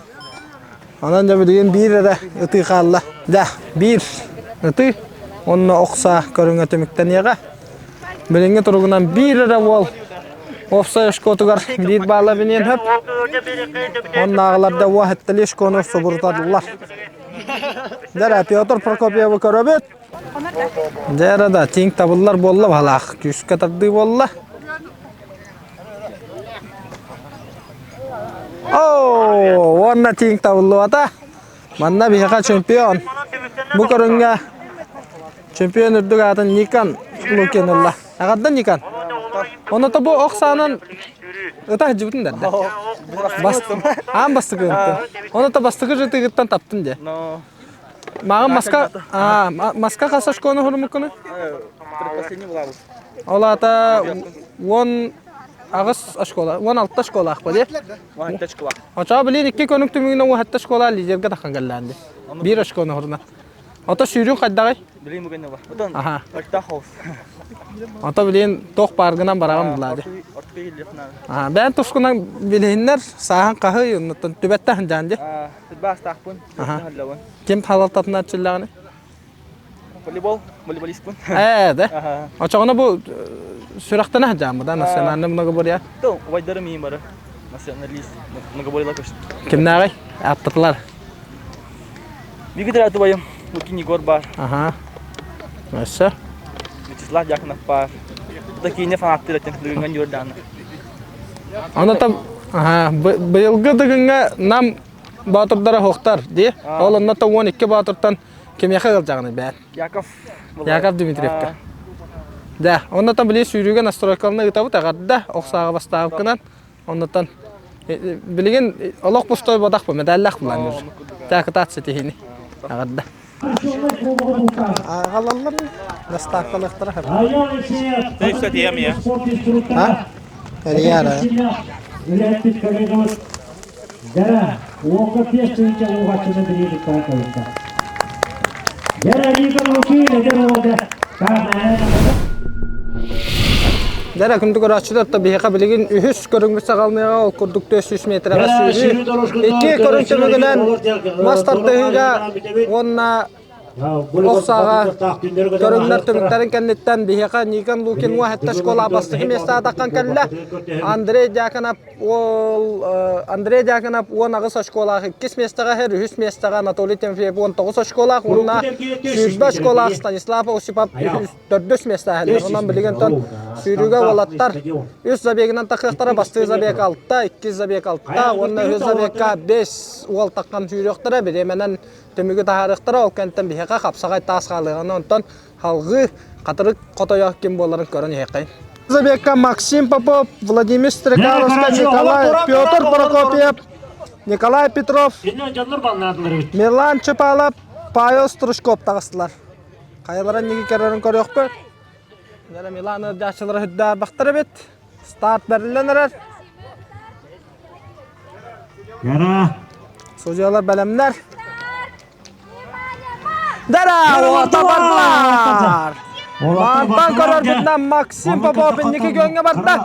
Анан жабы деген бір әрі ұты қалла. Да, бір ұты. Онына оқса көріңе төміктен еға. Біліңе тұрғынан бір әрі ол. Офса ешкотығар бір бала бінен хөп. Онына ағыларда уақыттылы ешконы өфсі бұртадылар. Дәрі Петр Прокопьевы көрөбет. Дәрі да тең табылар болла балақ. Күске тарды болла. Оу, онына тең табылы бата. Манна бейқа чемпион. Бұл көрінге чемпион үрдік атын Никан Лукин ұлла. Ағаддан Никан? Оны та бұл оқсанын ұта жүбітін дәрді. Ағын бастығы үмітті. Оны та бастығы жыты ғыттан таптын де. Мағын маска қаса шконы ғырымы күні? Ола ата 10 ағыз ашкола, 16 ашкола ақпа де? 16 ашкола. Очаға білейін, 2 көнің түмігінен 10 ашкола лидерге таққан кәлләнді. 1 ашконы ғырына. Ата сүйрін қайдағай? Білейін мүгенне бар. Отан, ортақ қауыз. Ата білейін, тоқ барғынан бараған бұлады. Бән тұсқынан білейінлер, саған қағы, түбәтті хынжанды? Түбәс тақпын, түбәтті Кем халалтатына атшылағыны? Волейбол, волейболистпын. Әді? Очағына бұл сүрақтына хынжан бұда, национальны мұнығы бұрия? Тұл, вайдары мейін бары. Националист, мұнығы бұрила көшті. Кемді ағай? Аттатылар? Бігітір әті байым, Лукин Егор бар. Өсі? Вячеслав Дьяконов бар. Бұта кейіне фанаттыр әтен, дүгінген Йорданы. Оны там бұйылғы дүгінге нам батырдары хоқтар, де? Ол онна та 12 батырдан кем яқы ғылжағыны бәр? Яков Дмитриевка. Да, онна там білей сүйрюге настройкалына ұтабы тағады, оқсаға бастағып кынан. Оннан білеген олық бұстой бадақ бұл, медаллақ бұлан жүр. Тәкі татсы тейіні. Ағады. Ағалалар дастаққалықтары ғып. Тәйіпсі дейем, я. Әлі яра. Дәрі, оғы пештіңше оғашыны біледі қаңқалықта. Дәрі, Никан Лукин, әдер оғады. Дәрі күнді көрі açıdır бейқа білеген үхіс көріңгісі қалмайға ол күрдік 400 метрға сүйі. 2 көрінші мүгінен мастарды үйға онына оқсаға көріңдер түміктерін кәнеттен бейқа Никан Лукин уақытта школа бастығы места атаққан кәлі. Андрей Дьяконов 10 ағыз школағы 2 местаға әр 3 местаға Анатолий Тимофеев 19 школағы. Онына 100 школағы Станислав Осипов 400 места әлі. Онан білеген тон Sürüge olattar. 3 zabeginin takıqtara bastı zabeg altta, 2 zabeg altta, onunla 3 zabegga 5 uol takkan sürüqtara biremenen tömügü taharıqtara o kentten bir heqa kapsaqay tas qalığını ondan halgı qatırıq qotoyaq kim boların görün heqayn. Zabegga Максим Попов, Владимир Стрекаловский, Николай Петр Прокопьев, Николай Петров, Мирлан Чапалов, Павел Стручков тағыстылар. Қайыларын неге керерін көріқ бі? Миланы жашылары хүдді бақтыры бет. Старт бәріленерер. Судьялар бәлемдер. Дәра, ота бардылар. Мартан көрер бетінен Максим Попов неге көнге барды.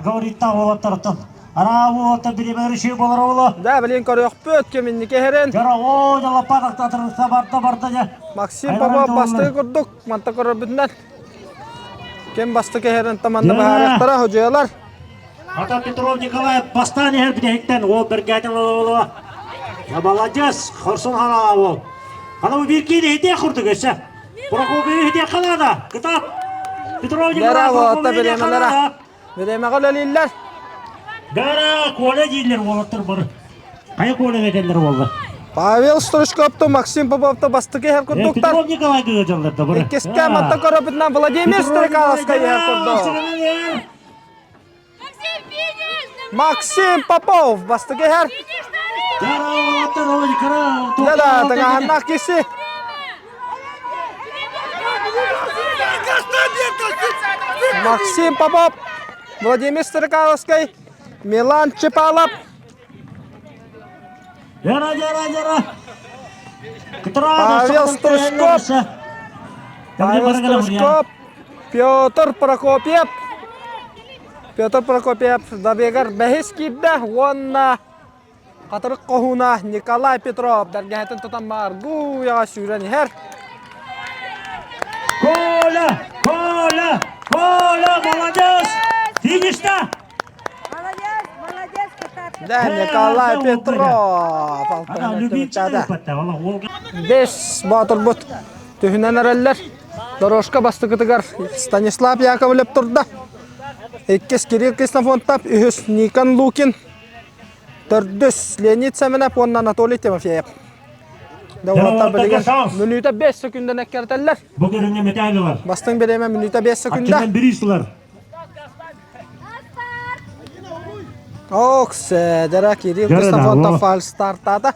Говорит-та олаттарыттын. Ана олаттар біреме үріші болар олы. Да, білен көріқ бі өткемен неге херен. Жара, о, жалаппадықтатырықта барда. Максим Попов бастығы көрдік. Манта көрер бетінен. Кем басты кехерін таманды бағарықтара хөжеялар. Ата Петров Николаев бастан ехер бідектен. Ол бір гәтін олы. Молодец, Хорсон хана ол. Ана бұл бір кейді хете құрды көші. Бұрақ ол бері хете қалады. Күтап. Петров Николаев ол бері қалады. Береме қолелілер. Бәрі қоле дейілер олаттыр бұры. Қай қоле кетелер олды. Павел Стручковты, Максим Поповты басты кехер көрдіктар. Петров Николаевды өтелдерді бұры. Екеске манта көрі бітінен Владимир Стрекаловский ехер көрді. Максим Попов басты кехер. Жара олаттыр олы кіра. Дәда, тағаннақ кесі. Максим Попов, Владимир Стрекаловский, Милан Чапалов. Жара. Павел Стручков, Петр Прокопьев. Петр Прокопьев, Забегар Бехискибда, Вонна, Қатырық қоғуна Николай Петров, дәргәйтін тұтан маргу яға сүйрен хер. Коля, молодец! Финишта! Да, Николай Петров. Ана любимчиді өпетті. 5 батыр бұт. Түйінен әрелер. Дорожка басты күтігер. Станислав Яковлев тұрды. Еккес Кирилл Кислофонтап. Үхіс Никон Лукин. Түрдіс Леонид Семенов. Онна Анатолий Тимофеев. Дәуаттар білеген. Минута 5 секунден әккертелер. Бұгеріне метәлі бар. Бастың береме минута 5 секунда. Ақкенен бірейсілер. Оксе, дәра Кирилл Кислофонтап фаль стартады.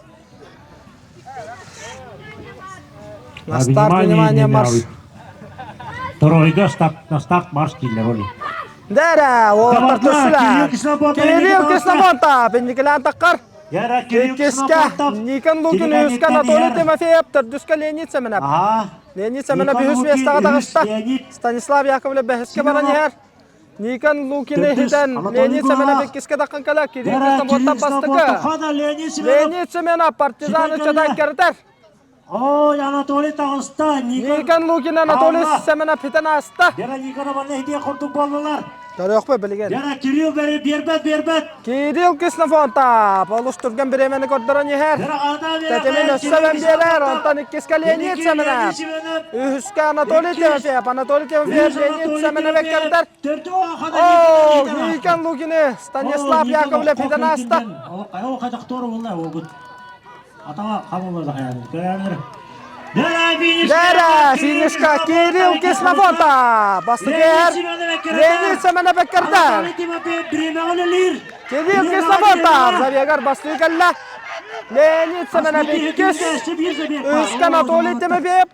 На старт, внимание, марш. Второйға на старт марш келер олы. Дәра, оғаттар түсілер. Кирилл Кислофонтап, ендікілі таққар. Екеске, Никон Лукин, Үске Анатолий Тимофеев, Түрдүске Леонид Семенов. Леонид Семенов бүйіс бестаға тағышта. Станислав Яковлев бәхіске баран ехер. Никон Лукин ехиден, Леонид Семенов екеске таққан кәлі. Кирилл Кислофонтап бастықы. Леонид Семенов партизаны чадай кәрдер. Ой, Анатолий тағыста. Никон Лукин, Анатолий Семенов хитен асты. Дера Никона бәріне хитеге құртып болдылар. Көрек бі білген. Дера Кирилл бербет. Кирилл Кислофонтап, олуштырген біремені көрдірін ехер. Тәтемен өссәвен берер, онтан иккеске Леонид Семенов. Үхіске Анатолий Тимофеев, Леонид Семенов еккердер. Ооо, Никон Лукини, Станислав Яковлев хитен асты. Ол қайдақтор олай ол күн. Атаға қабылды қаяды. Дәра, финишка Кирилл Кислофонтап, басты кер. Леонид Семенов еккердер. Кирилл Кислофонтап, Забегар басты кәлі. Леонид Семенов еккес. Үске Анатолий Тимофеев.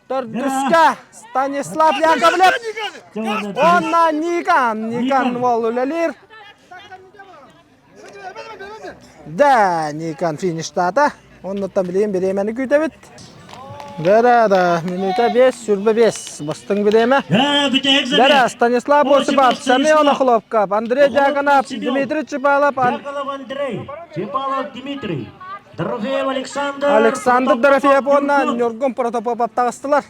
Түрдүске Станислав Яковлев. Онна Никон ол өлелер. Да, Никон фиништады. Оннаттан білейін беремені күйтебіт. Дәра, минута 5, сүрбі 5. Бастың береме. Дәра, Станислав Осипов, Семен Охлопков, Андрей Дьяконов, Дмитрий Чапалов, Дмитрий. Дорофеев Александр. Александр Дорофеев, онна Нюргун Протопопов тағыстылар.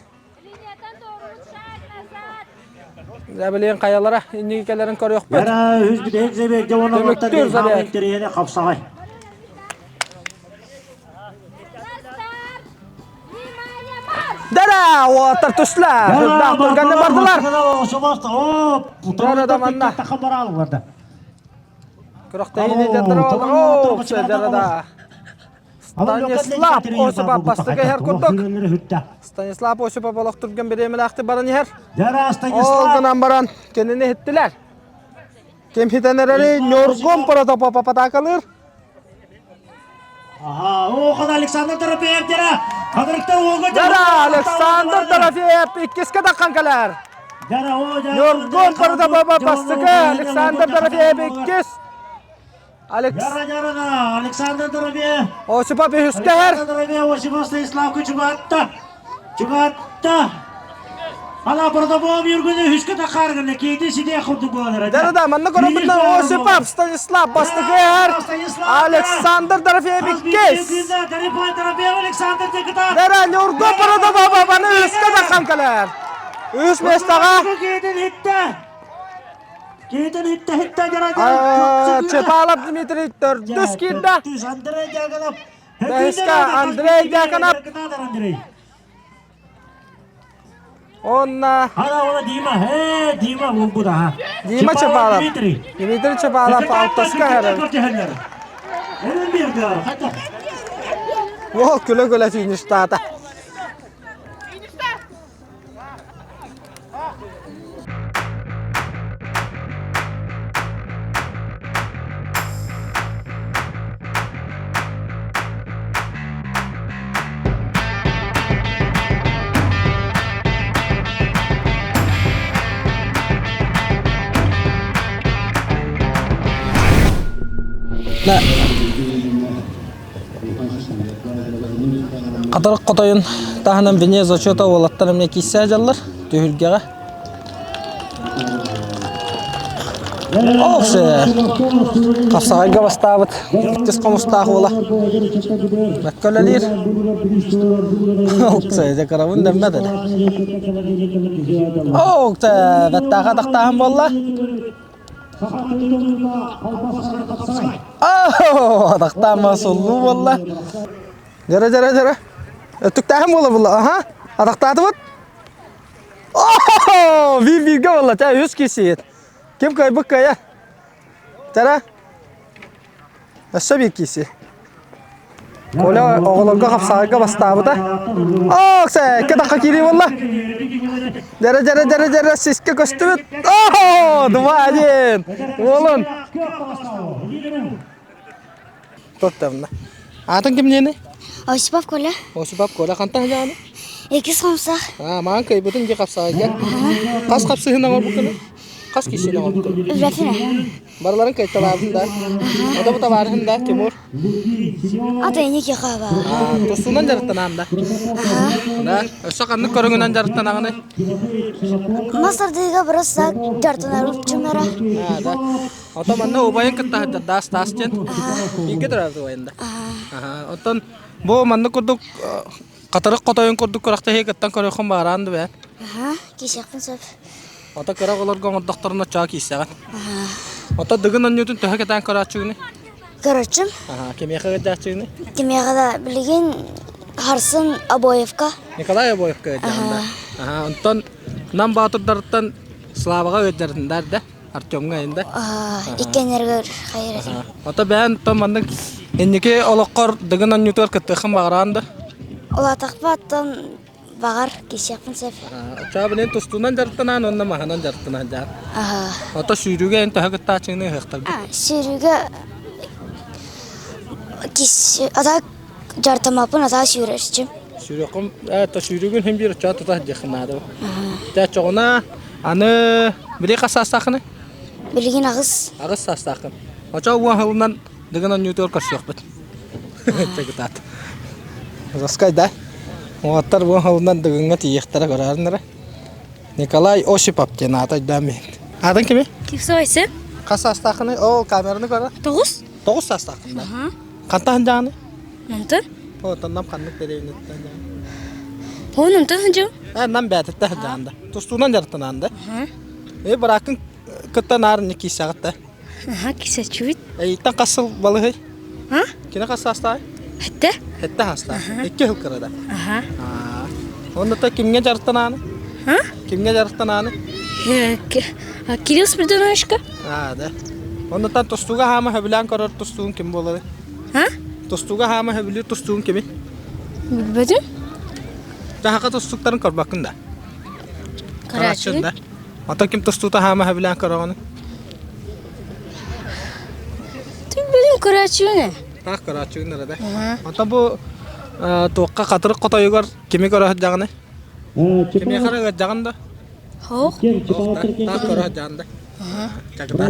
Білейін қаялара, иннекелерін көрек бөт. Дәра, өз бітек зәбекте оны Төміктер Забек. қапсағай. Dara otar tuşlar. Hırdak turganne bardılar. Dara da manna. Kırıkta yine jadır oldu. Oo, dara da. Stanislav Osipov bastıga her kurduk. Stanislav Osipov olaq turgan bir emelaxti baran yer. Olgunan baran kendini hittiler. Kim hitenleri Nyorgon Protopop'a patakalır. Aha, o kadar Alexander Dorofeyev dera. Kadırıkta oğu Dara Alexander Dorofeyev ikkiske dakkankalar. Dera o Nyorgon Protopop'a bastıga Alexander Dorofeyev ikkis. Jara Alexander Dorofeyev. Osipov üske her. Alexander Dorofeyev Osipov Stanislav'ı çugatta. Çugatta. Ala Protopov yürgünü hüskü takargını kiydi sidiye kurdu bu onlara. Dara da manna korabından Osipov Stanislav bastıga her. Alexander Dorofeyev ikkis. Dara Nyorgon Protopop'a bana üske dakkankalar. Üç mestağa. Giden hitte jara. Çepalap Dimitri Tördüs kidda. Andrei Jaganov. Beska Andrei Jaganov. Onna Ana ona Dima. Dima bu da ha. Dima Çepalap. Dimitri. Dimitri Çepalap altaska herhalde. Hemen bir daha. Hadi. Vol küle küle finiştata. Qatarıq qotoyun tahынан бене зачета олаттар эмне киссе жаллар түйүлгеге. Оксе. Капсагайга бастабыт. Тез комустагы бола. Баккалалир. Оксе, жакарамын деммеди. Оксе, баттага тактаган болла. Adaqtama sollu valla. Jara. Ötük tahım ola bulla. Aha. Adaqtadı bud. Bir valla. Ta 100 kişi. Kim kaybık kaya? Jara. Aşağı bir kişi. Kola oğlanга kapsaga bastabı da. Sen ke dakika kiri valla. Jara siske koştu. Dumajen. Oğlun. Tuttamna. Atın kim ne? Osipov kola. Osipov kola kanta jani? Ekis komsa. Ha, man kaybettin je kapsaga. Kas kapsayın var bu kana? Kas kişi var bu kana? Üretine. Barların kayıtlarında. O da bu tavarında Timur. Ata yeni ki kaba. Tosundan jarıttan anda. Da, sokanlık korungunan jarıttan ağını. Masar diga burası jartına uçumlara. Ha, da. O manna obayın kıtta das jen. İki tarafı oyunda. Otan bu manna kurduk Qatarıq qotoyun kurduk korakta hekattan koruyun bağırandı be. Kişakın söp. Ota kırak olur gönül doktoruna çağ kiyseğen. Ota dıgın anıyordun tühe keten koraçığını. Karıçım. Kemiye kıracağını. Kimya kadar bilgin Harsın Aboyevka. Nikolay Aboyev kıracağında. Ondan nam batır darıttan Slavaga öderdin derdi. Artyomga indi. İkkenerger hayır. Ota ben tamandık indiki oloqqor dıgın anıyordun kıtıqın bağırandı. Ola takpattan bağır kişakın söp. Çabının tostundan jarıttan onna mahanan jarıttan jar. Ota sürüge ente hagıtta açığını hıqtar. Sürüge kişi adak jartamapın adak sürerçim. Sürüqüm ta sürügün hem bir çatı ta jıxnadı. Ta çoğuna anı biri qasastaqını. Bilgin ağız. Ağız sastaqın. Oça bu halından dıgınan yutur qaşyoqbut. Çekitat. Zaskayda. Oattar bu halından dıgınga tiyixtara qararnara. Nikolay Osipov den ata dami. Adın kimi? Kim soysun? Qasastaqını o kameranı qara. 9. 9 sastaqında. Qantan jani? Nantın? O tanam qandık derevini. O nantın hıcım? Nam bətətdə janda. Tostunan jartınanda. Bırakın kıtta narın iki saatte. Kisa çuvit. İtten qasıl balığı. Kine qası hasta? Hatta? Hatta hasta. İki yıl kırada. Onda da kimge jartanany? Ha? Kimge jartanany? Кирилл Спиридоновичка. Да. Onda da tustuga hama höbilen karar tustuğun kim boladı? Ha? Tustuga hama höbili tustuğun kimi? Bilmedim. Daha tustukların karbakında. Karaçı. Ata kim tustuğta hama höbilen kararını? Bilmedim Karaçı ne? Tak Karaçı nerede? Ata bu tuğqa qatırıq qotoyugar kimi karahacağını? Kimi karahacağında? Hoq. Tak karahacağında. Çakıda.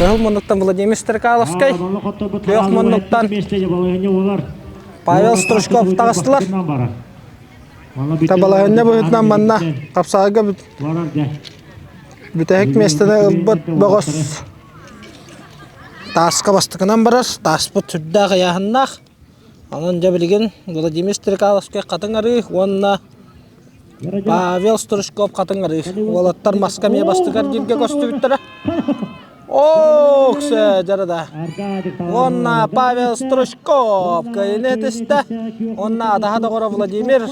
Behul Monuk'tan Vladimir Strikalovskay. Yok Monuk'tan Pavel Strushkov tağıstılar. Tabalahınca bu hütnan manna kapsağı bütehik mestene ılbıt boğuz. Taşka bastıkından barar. Taş bu tüdda kıyahınnak. Anınca bilgin Vladimir Strikalovskay katın arı. Onunla Pavel Strushkov katın arı. Olatlar maskamaya bastıkar girge kostu bittere. Okse jarada. Onna Pavel Strushkov kaynet iste. Onna daha da gora Vladimir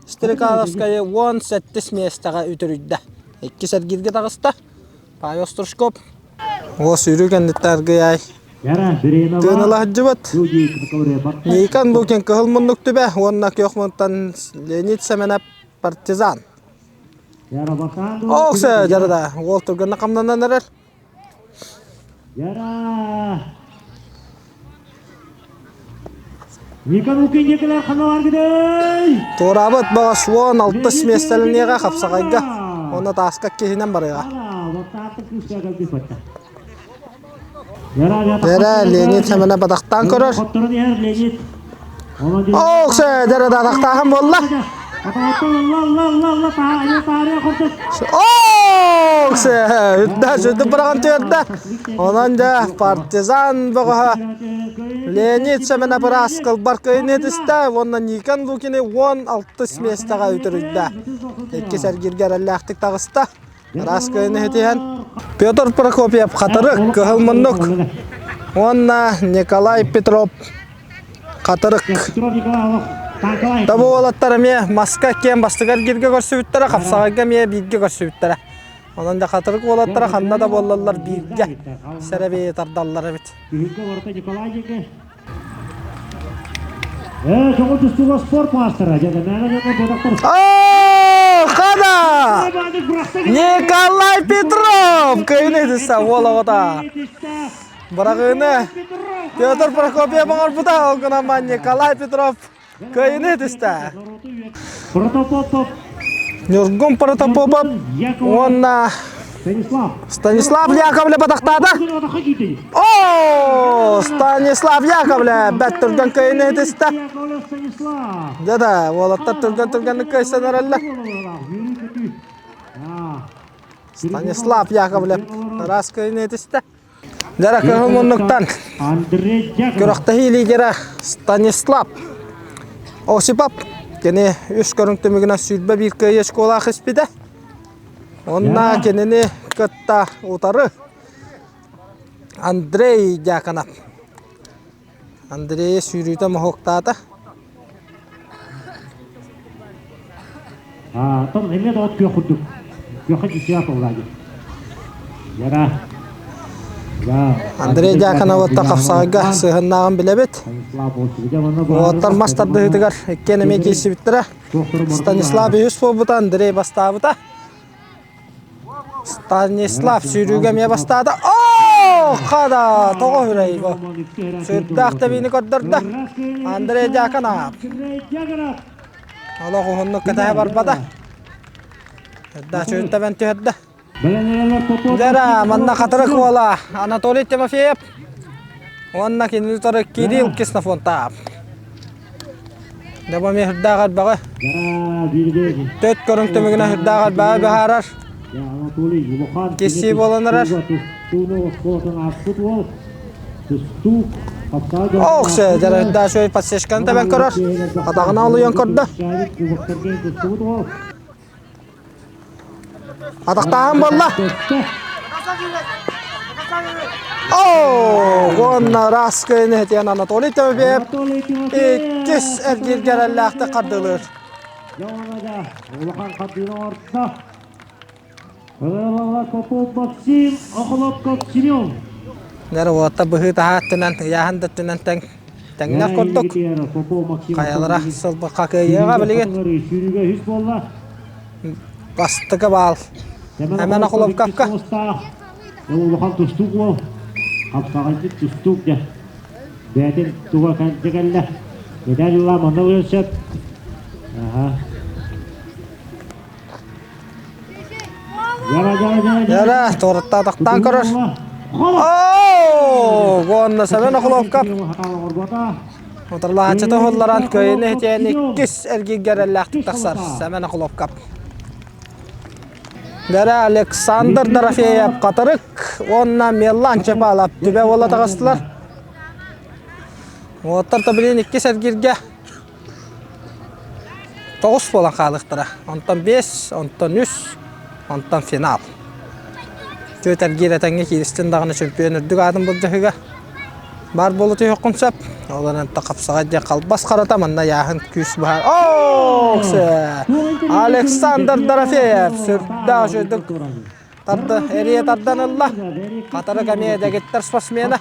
Strikalovskaya 17 mestaga ütürüdde. 2 sergirge tağısta. Pavel Strushkov. O sürügen dittargı ay. Tığınıla hıcıbat. Nikan bu ken kıhılmınlık tübe. Onnak yokmuntan Leonid Semenov Partizan. Okse jarada. Ol turgana kamdan nerer. Nikan ukingekiler kana var gidey. Torabat bağış 16 mesteliniga kapsaqayga. Ona taska kehinen barıga. Dere Leonid Semenov badaqtan korar. Okse dere badaqtan bolla. Okse üdda şüdü bırakın tüyedde. Onanca Partizan bağa Leonid Semenov bıraskıl barkaynet iste. Ondan Nikan Lukini 16 mestaga ütürüdde. 2 sergirger allaktik tağısta. Raskayını hetiyen Pyotr Prokopiev katırık kıhılmınlık. Onna Nikolay Petrov katırık. Tabu olatlar me maska ken bastıgar girge görse bittere kapsağıga me birge görse bittere. Ondan da katırık olatlar hanna da bollarlar birge. Serebe tardallar bit. Çoğul tustuğu spor master'a. Kada! Nikolay Petrov kaynet ise olağıda. Bırakını Pyotr Prokopiev bağır bu da o gün ama Nikolay Petrov kaynet iste. Yurgun Protopopov onna Stanislav Yakovlev badaqtada. Oo, Stanislav Yakovlev bet turgan kaynet iste. Dada, olatlar turgan kaysan aralla. Stanislav Yakovlev ras kaynet iste. Jara kıhılmınlıktan Körökte hiligere Stanislav Osipov kene üç görüntümügüne sülbe bir köy eskola hispide. Onna keneni kıtta utarı Andrei Yakanov. Andrei sürüyde muhoktada. Tam eline de ot gökürdük. Gökü cisiyat olacak. Yara. Andrei Yakanov da kapsağıga sığınağın bilebet. Oğutlar mastardı hıdıgar. Ekkeneme giysi bittire. Stanislav Yusupov da Andrei bastavı da. Stanislav sürügemeye bastadı. Ooo! Kada! Toğa hürey bu. Sürdağda beni gördürdü. Andrei Yakanov. Allah kuhunluk katağı barbada. Hıdda çürütte ben tühürdü. Jara manna katırık ola Anatoly Timofeyev. Onna kinili tarık Kirill Kisnofontov. Daba me hıddağır bağı. Töt görüntümügüne hıddağır bağı biharar. Kesi bolanırar. Okse jara hıddağı şöyle passeşkanı da ben korar. Atağına alıyan korda. Ataqtahan bolla. Gonna raskayını hediyen Anatoly Timofiyev. İkis ergirgerellakta kardılır. Yavanaca Ulakan Kadri'nin ortasında. Kılavalla Popov Maksim, Akılopkov Simeon. Nere vata bıhı tahattınan, yahan dıttınan tengiler kurduk. Kayalara sılbı kakıyaga bilgin. Sürüge Hüsbollah. Bastıkı bal. Hemen Akılopkovka. Ulakan Tustuk o. Kapsağıcı Tustuk ya. Betin Tuga Kantıgalla. Medal yolla Mandav Yosef. Aha. Yara, torta taktan kırır. Gonna seven Akılopkov. Oturla haçata hollaran köyüne hediyen ikis ergirgerellakta taksar. Semen Akılopkov. Dere Aleksandr Dorofeyev Katırık. Onna Mellan çepalap tübe ola tağıstılar. Otur tabirin ikis ergirge. 9 bolan kalıqtıra. Ondan 5, ondan 3, ondan final. Töter giretenge Kiristin dağına çöpüyen ürdük adım bu cahıga. Bar bolutu yokumsap. Olanın taqapsağa kalbas qaratamanna yağın küs bahar. Aleksandr Dorofeyev sürda şöydük. Tardı eriye tardanıllah. Qatarı kamiyede gittir sportsmeni.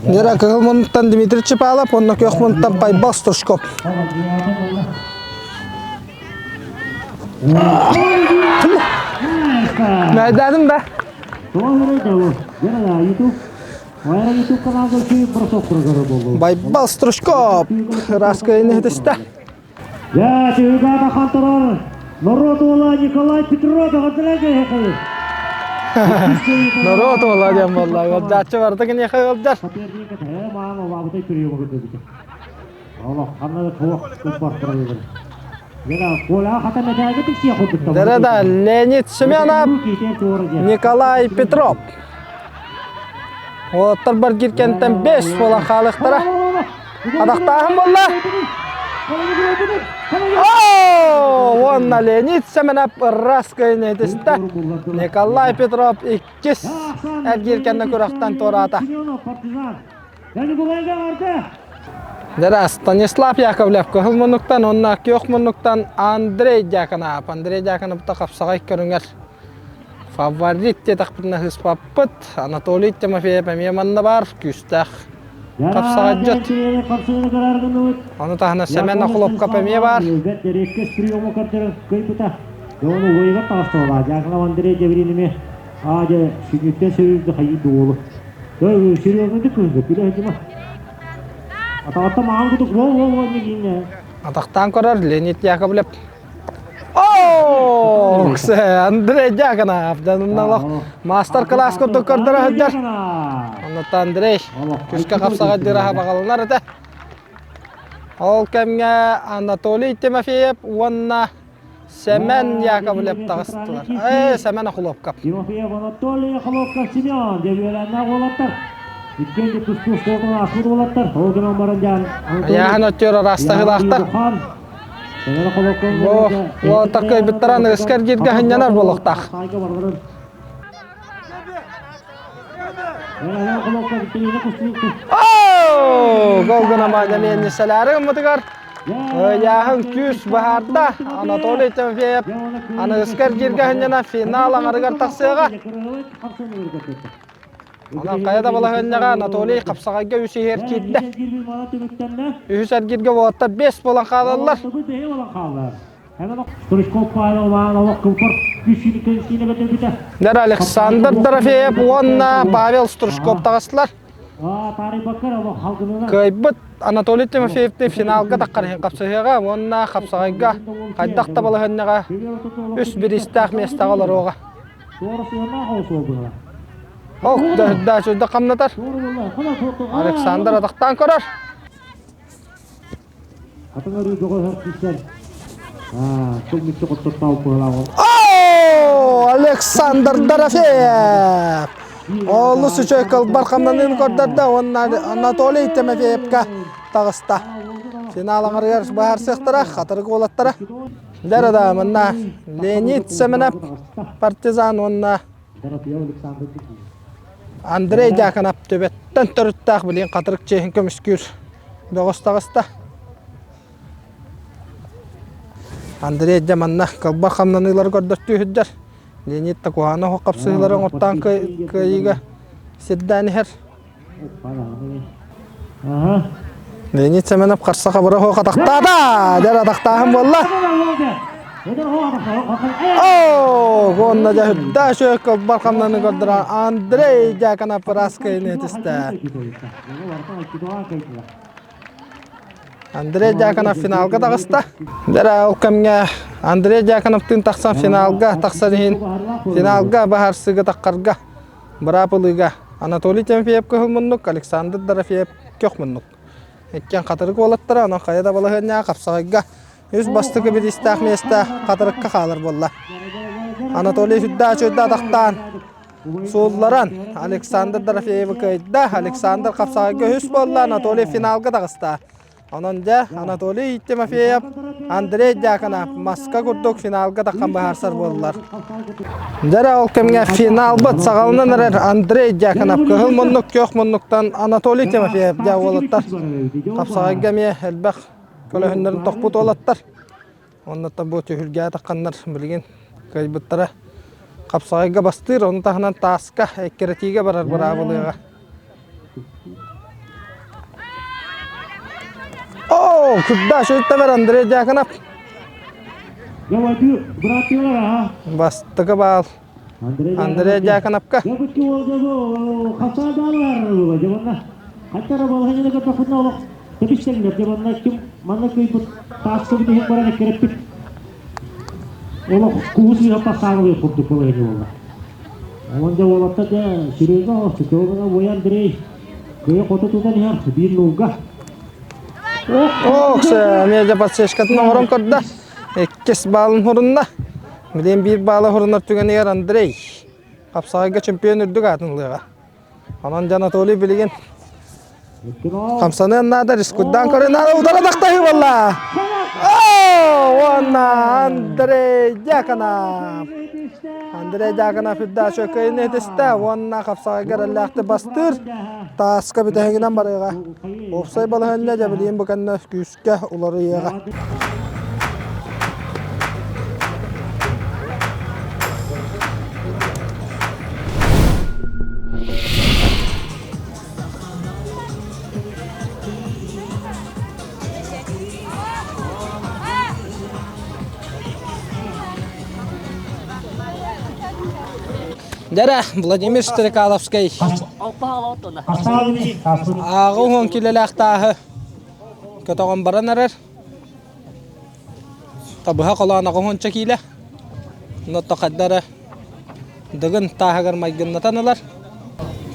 Nera kılmıntıdan Dimitri Çipalap, onnak yoxmıntıdan Paybal Sturşkop. Meydadım da. Paybal Sturşkop. Raskayını hediste. Ya, Tügada Kantoror. Народола Николай Петров, Гадрага. Народ молодец, vallahi. Gabdatçı vardı ki ne kadar gabdat. Derede Leonid Semyonov, Nikolay Petrov. Otur bir girkenten 5 olan kalıqtıra. Adaqtağım valla. Onna Leonid Semyonov raskayını ediste. Nikolay Petrov ikis ergirkenden kuraqtan torata. Dere Stanislav Yakovlev kılmınlıktan, onnak yoxmınlıktan Andrey Yakanov. Andrey Yakanov da kapsağa körünger. Favorit de taqbirna hıspapıt. Anatoly Timofeyev ememanna var. Küstaq. Kapsağa jat. Onu tahna Semen Akılopkov emeye var. Ataqtan korar Leonid Yakovlev. Andrey Yakanov. Danınalıq master class kurduk kurdura hıdjar. Ondan Andrey. Küska kapsağa diraha bağalınar ete. Ol kemge Anatoly Timofeyev, onna Semen Yakovlev tağıstılar. Semen Akılopkov. Timofeyev, Anatoly Akılopkov, Simeon. Devyelenler olatlar. İkinci tustus koltuğuna asıl olatlar. Olgun barıncan. Yahan ötüyor rasta hılaqta. O takay bittiran ıskar girge hınyanar boluqtaq. Golgana malzeme enişeleri mıdıgar. Yahan küs baharda Anatoly Timofeyev. Ana ıskar girge hınyana final ağırgar taqsıga. Ona qayada balahınyaga Anatoly kapsağaga üsü her kitdi. Üsü sergirge votta 5 bolan qalallar. Der Aleksandr Dorofeyev, onna Pavel Sturşkop tağıstılar. Kıybıt Anatoly Timofeyev'de finalga taqqarhen kapsağaga, onna kapsağaga qaydaqta balahınyaga üs bir istaq mestağalar oğa. Da sözde qamnatar. Aleksandr adaqtan korar. Aleksandr Dorofeyev. Oğlu Suchoykal barqamdan kordada, onna Anatoly Timofeyev'ga tağısta. Финалыңаргар бахар сыктыра, катыргы болаттара. Дәрәдә монда Леонид Семенов, партизан онна. Андрей Дьяконов төбеттен төрттәк билен катырык чехин көмүскүр. Догостагыста. Андрей Дьяманна калба хамнанылар көрдөттү хүддер. Леонид Такуана хокапсыларын оттан кыйга седданихер. Леонид Семенов қарса қабыры хоқа тақтада. Дәр атақтағым болла. Ооо, ғонна жәхүдді шөк барқамнаны көрдіра. Андрей Дьяконов раскайын етісті. Андрей Дьяконов финалға тағыста. Дәр ол кәмге Андрей Дьяконовтың тақсан финалға тақсарыхин. Финалға бағарсыға таққарға. Бұрапылыға Анатолий Тимофеев көхіл мұннық, Александр Дорофеев көх мұннық. Әткен қатырық олаттыра, оның қайда балығына қапсағайға. Үз бастығы бір істақ месті қатырыққа қалыр болла. Анатолий Фидда чөйді тақтан солларан Александр Дорофеев көйді. Александр қапсағайға үз болла, Анатолий финалға тағыста. Онында Анатолий Тимофеев, Андрей Дьяконов маска күрдік финалға таққан бағарсар болылар. Дәрі ол кемге финал бұд сағалынан әрер Андрей Дьяконов көхіл мұннық көк мұннықтан Анатолий Тимофеев дәу олаттар. Қапсағайға ме әлбәқ көліхіндерін тоқпұт олаттар. Оннаттан бұл түйілге таққанлар білген көйбіттара. Қапсағайға бастыр, оны тағынан тасқа әккеретіге барар бұра бұлыға. Ооо, күдда шөйтті бер Андрей Дьяконов. Бастығы бал. Андрей Дьяконовқа. Оксы, медиа подсешкатын орын көрді. Еккес балын хұрынна. Білен бір балы хұрынар түген егер Андрей. Қапсағайға чемпион үрдік атынлыға. Анан Анатолий білген. Қамсаны әннада рискуддан көрін ады ұдара дақтайы болла. Ооо, Андрей Дьяконов. Андрей Дьяконов үдді шөкейін етісті. Онна қапсағайға әлләқті бастыр. Тасқа бітәгінен барыға. Опсай балығынна жәбілейін бұқанна күйіске ұлары еға. Дәрі, Владимир Стрекаловский. Ағы оң келелі ақтағы көтіғын баран әрір. Табыға қолағын ағы оң чекейлі. Нотта қаддары дұғын тағығыр майгыннатанылар.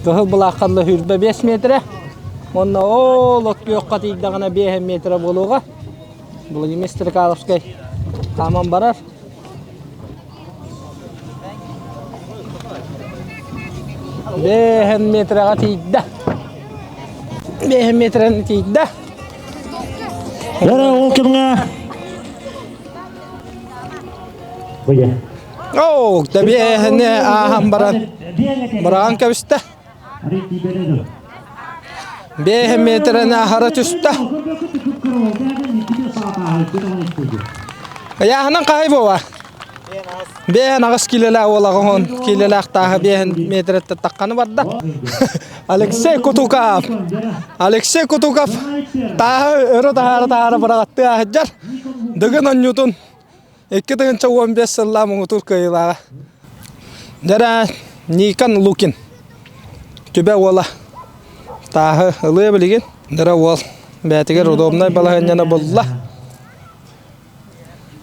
Күхіл бұл аққарлы хүрбі 5 метрі. Онна ол өткі өққа тейдіғына 5 метрі болуға. Владимир Стрекаловский тамам барар. Бehen metrega tida. Бehen метрен тиді. Дәрі ол кімге? Бұйы. Оу, да бehen ағам бараған көбісті. Бehen метрен ағара түсті. Яғынан қай бола? Бehen ағыз келелі олағын, келелі ақтағы бehen метретті таққаны барды. Алексей Кутуков. Алексей Кутуков. Тағы өрі тағары барағатты ағыджар. Дүгін оннютын. 2-15 сылла мұңытыр көйілаға. Дәрі Никан Лукин. Түбе ола. Тағы ұлы білген. Дәрі ол. Бәтігер удобнай балағынjana болла.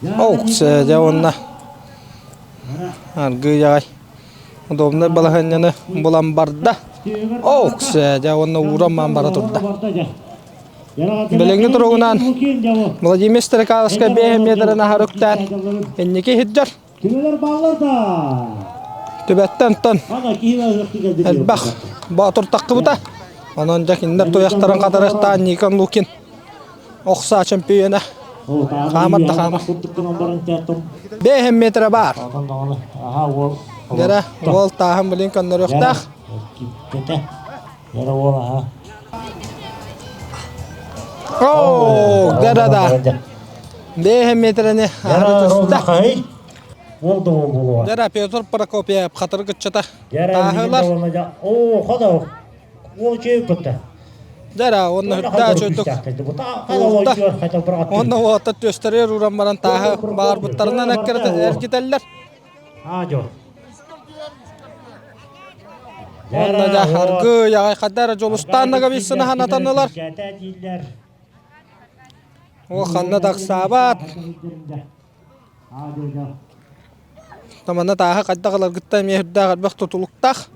Оқсы жауынна. Арғы жағай. Удобнай балағынjana болан барда. Оқсы жауынна ураман бара тұрда. Біліңі тұрғынан Владимир Стрекаловский 5 метрін ағарықтан еннеке хиджар. Түбәттен тон әлбақ батыр таққы бұта. Онан жақындар тояқтарын қатарықтан Никан Лукин. Оқса чемпионы. Қамат та қамат. Курдуктун онбарын тяттым. 5 метр бар. Ага, ол. Дера, ол тағым білін көндір өқтақ. Кете. Дера ол, ага. Ооо, дера да. 5 метріне ары түсті. Oldu bu. Дера, Петр Прокопьев қатыр күтчіті. Тағылар. О, қада. Ол жеп күтті. Дера, оны хүтті чөйттік. Оны оғатты төстірер ұран баран тағы бағар бұттарынан әркетелілер. Жо. Оны да арғы яғай қадары жолыстаныға бейсіні ханатанылар. Ол қанна дағы сабат. Тамана тағы қаддағылар күтті мехүрді ғарбақ тұтылықтақ.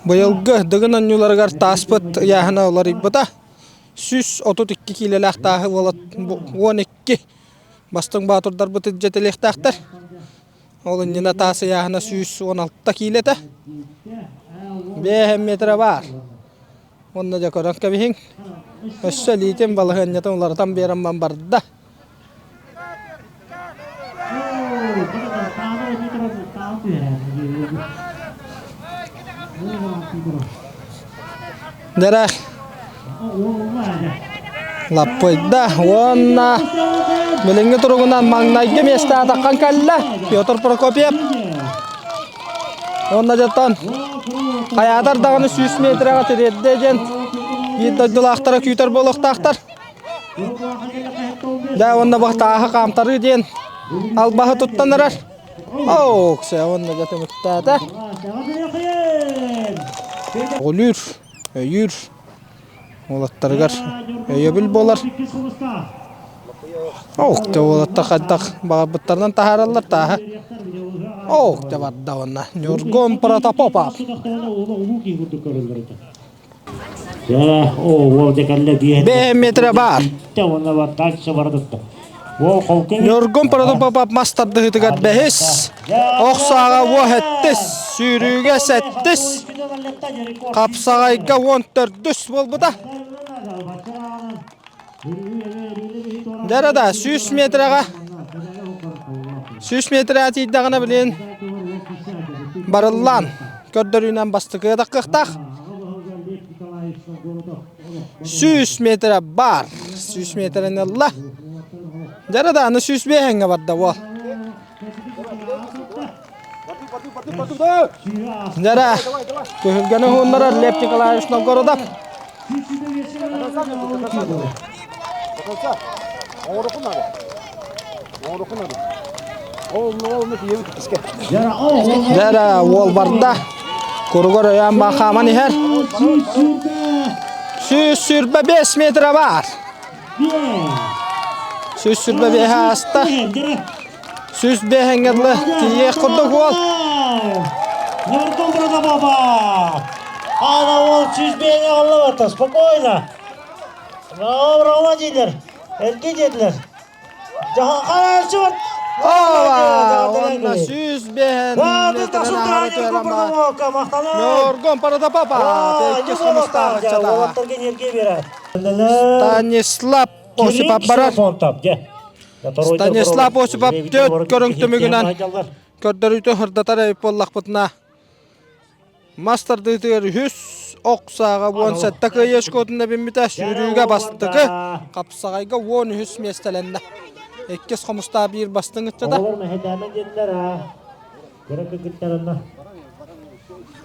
Бұйылғы дығын аннюларғар таспыт яғына олар иббіта. 132 келеләқ тағы олат 12 бастың батырдар бұты жетелектақтар. Олын нена тасы яғына 116 келеті. 5 метр бар. Онна жа көрін көбейін. Өссі лейтен балығын нетін олардан берін бан барды. Дәрәк лаппойда онна біліңгі тұрғынан маңнайге месті атаққан кәлі Петр Прокопьев онна жаттан қаядар дағыны 100 метрға тіредді жен еттойдыл ақтара күйтер болықтақтар да онна бақтағы қамтары ден албағы тұттанырар оу ксе онна жаты мүттәді Олыр, өйір, олаттарғар өйебіл болар. Оқты олатта қайдақ баға бұттарынан тахаралар тағы. Оқты барды онна. Нюргон Протопопов. 5 метр бар. Нюргон Протопопов мастарды ғытығат бәхіс. Оқсаға уәхеттіс, сүйріге сәттіс. Қапсағайға 14 бол бұда. Дәріда 100 метрға 100 метрға тейдіғына білен барылан көрдірінен бастығы дақықтақ. 100 метр бар. 100 метрін алла. Дәріда аны 100 бейхенге барды ол. Дәрі көйілгені ғынлары Лев Николаевич Новгородов. Дәрі ол барда көргір өйен бақаман ехер. 105 метр бар. 105 аста. 105 әңгірлі тиек құрдық ол. Нюргон Протопопов. Ана ол 105 алып отыр, спокойно. Браво дейлер. Әлге деділер. Қарайшы бар. Онна 105 метрін ары төремі. Нюргон Протопопов. Станислав Осипов барар. Станислав Осипов төт көріңтімігінен көрдірүйті ғырдатар әйіп боллақ бұтына. Мастарды түгер 100 оқсаға 10 сәттікі ешкотында бімбіті сүйріге бастығы қапсағайға 10 местелінді. Еккес қомыста бір бастың үттіді.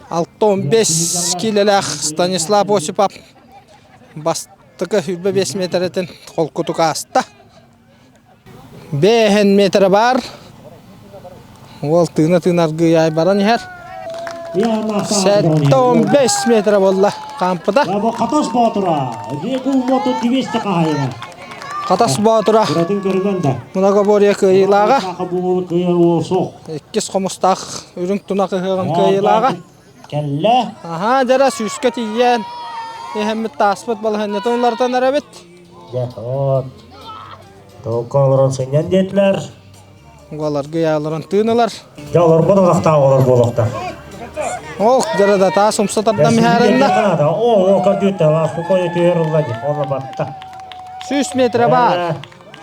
6-15 келеләқ Станислав Осипов бастығы 5 метретін қол күтігі асты. 5 метр бар. Ол тыны-тынарғы яй баран ехер. 7-15 метр болла қампыда. Қатас батыра. Регул моту 200 қағайына. Қатас батыра. Күрәтін көргенді. Мұнаға бор екі илаға. Бұл күйер ол соқ. Еккес қомыстақ үрің тұнақы қығын көйлаға. Кәлі. Аха, жара сүйіске тейен. Ехеммет таспыт балғаннеті олардан әрәбет. Жақот. Тоқалырын сенен детлер. Оларға яғылырын түйінілер. Жалар бұдылықта олар болықта. Ох, жарада та сумсатардан михарында. О, кардюта, ласку кое түйерілді. Оны батта. 100 метр бар.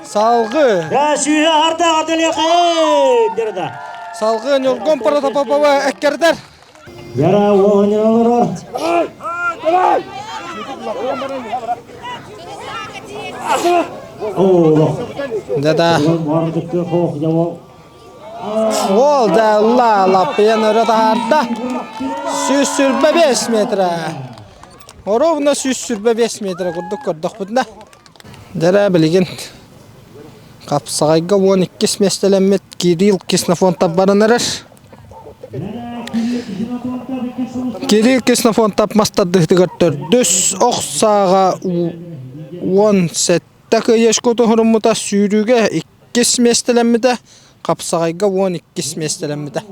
Салғы. Я сүйе арда арделеқен, дерді. Салғы нөлгон паратапапава әккердер. Яра, оғынын алыр. Дада. Ол да лаппен ұрыда 125 метр. Оровна 125 метр көрдік бұдна. Дара білген. Қапсағайға 12 местелемет Кирилл Киснофонтап барынырыр. Кирилл Киснофонтап мастаддықтығыр дүс оқсаға 10 сәттәкі ешкөті ғырымыда сүйріге 2 местелемеді. Қапсағайға 12 местелемеді.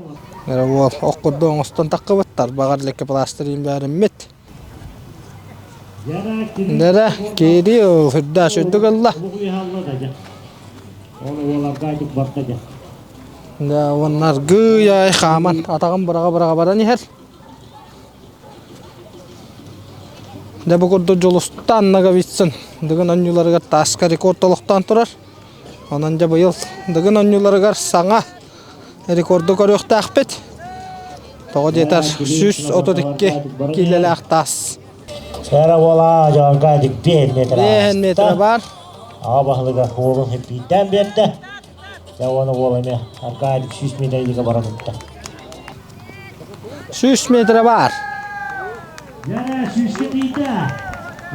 Ол оқырды оңыстан таққы бұттар. Бағар леке пластырын бәрін мет. Дара Кирилл хүрді шөйді қылла. Да, onlar güya xaman atağın bırağa baran yer. Da bu kurdu jolustan naga bitsin. Dığın anyularga taska rekordoluktan turar. Onanca bu yıl dığın anyularga sana rekordu körüq taqbet. Toğu yeter 132 kilolaq tas. Sera ola jangaydık 1 metre. 1 metre var. Abahlıga oğlum hep bitten berdi. Ya onu oğlum ya. Arkaydık 100 metreydiğe baramıntı. 100 metre var. Yara 100 metreydi.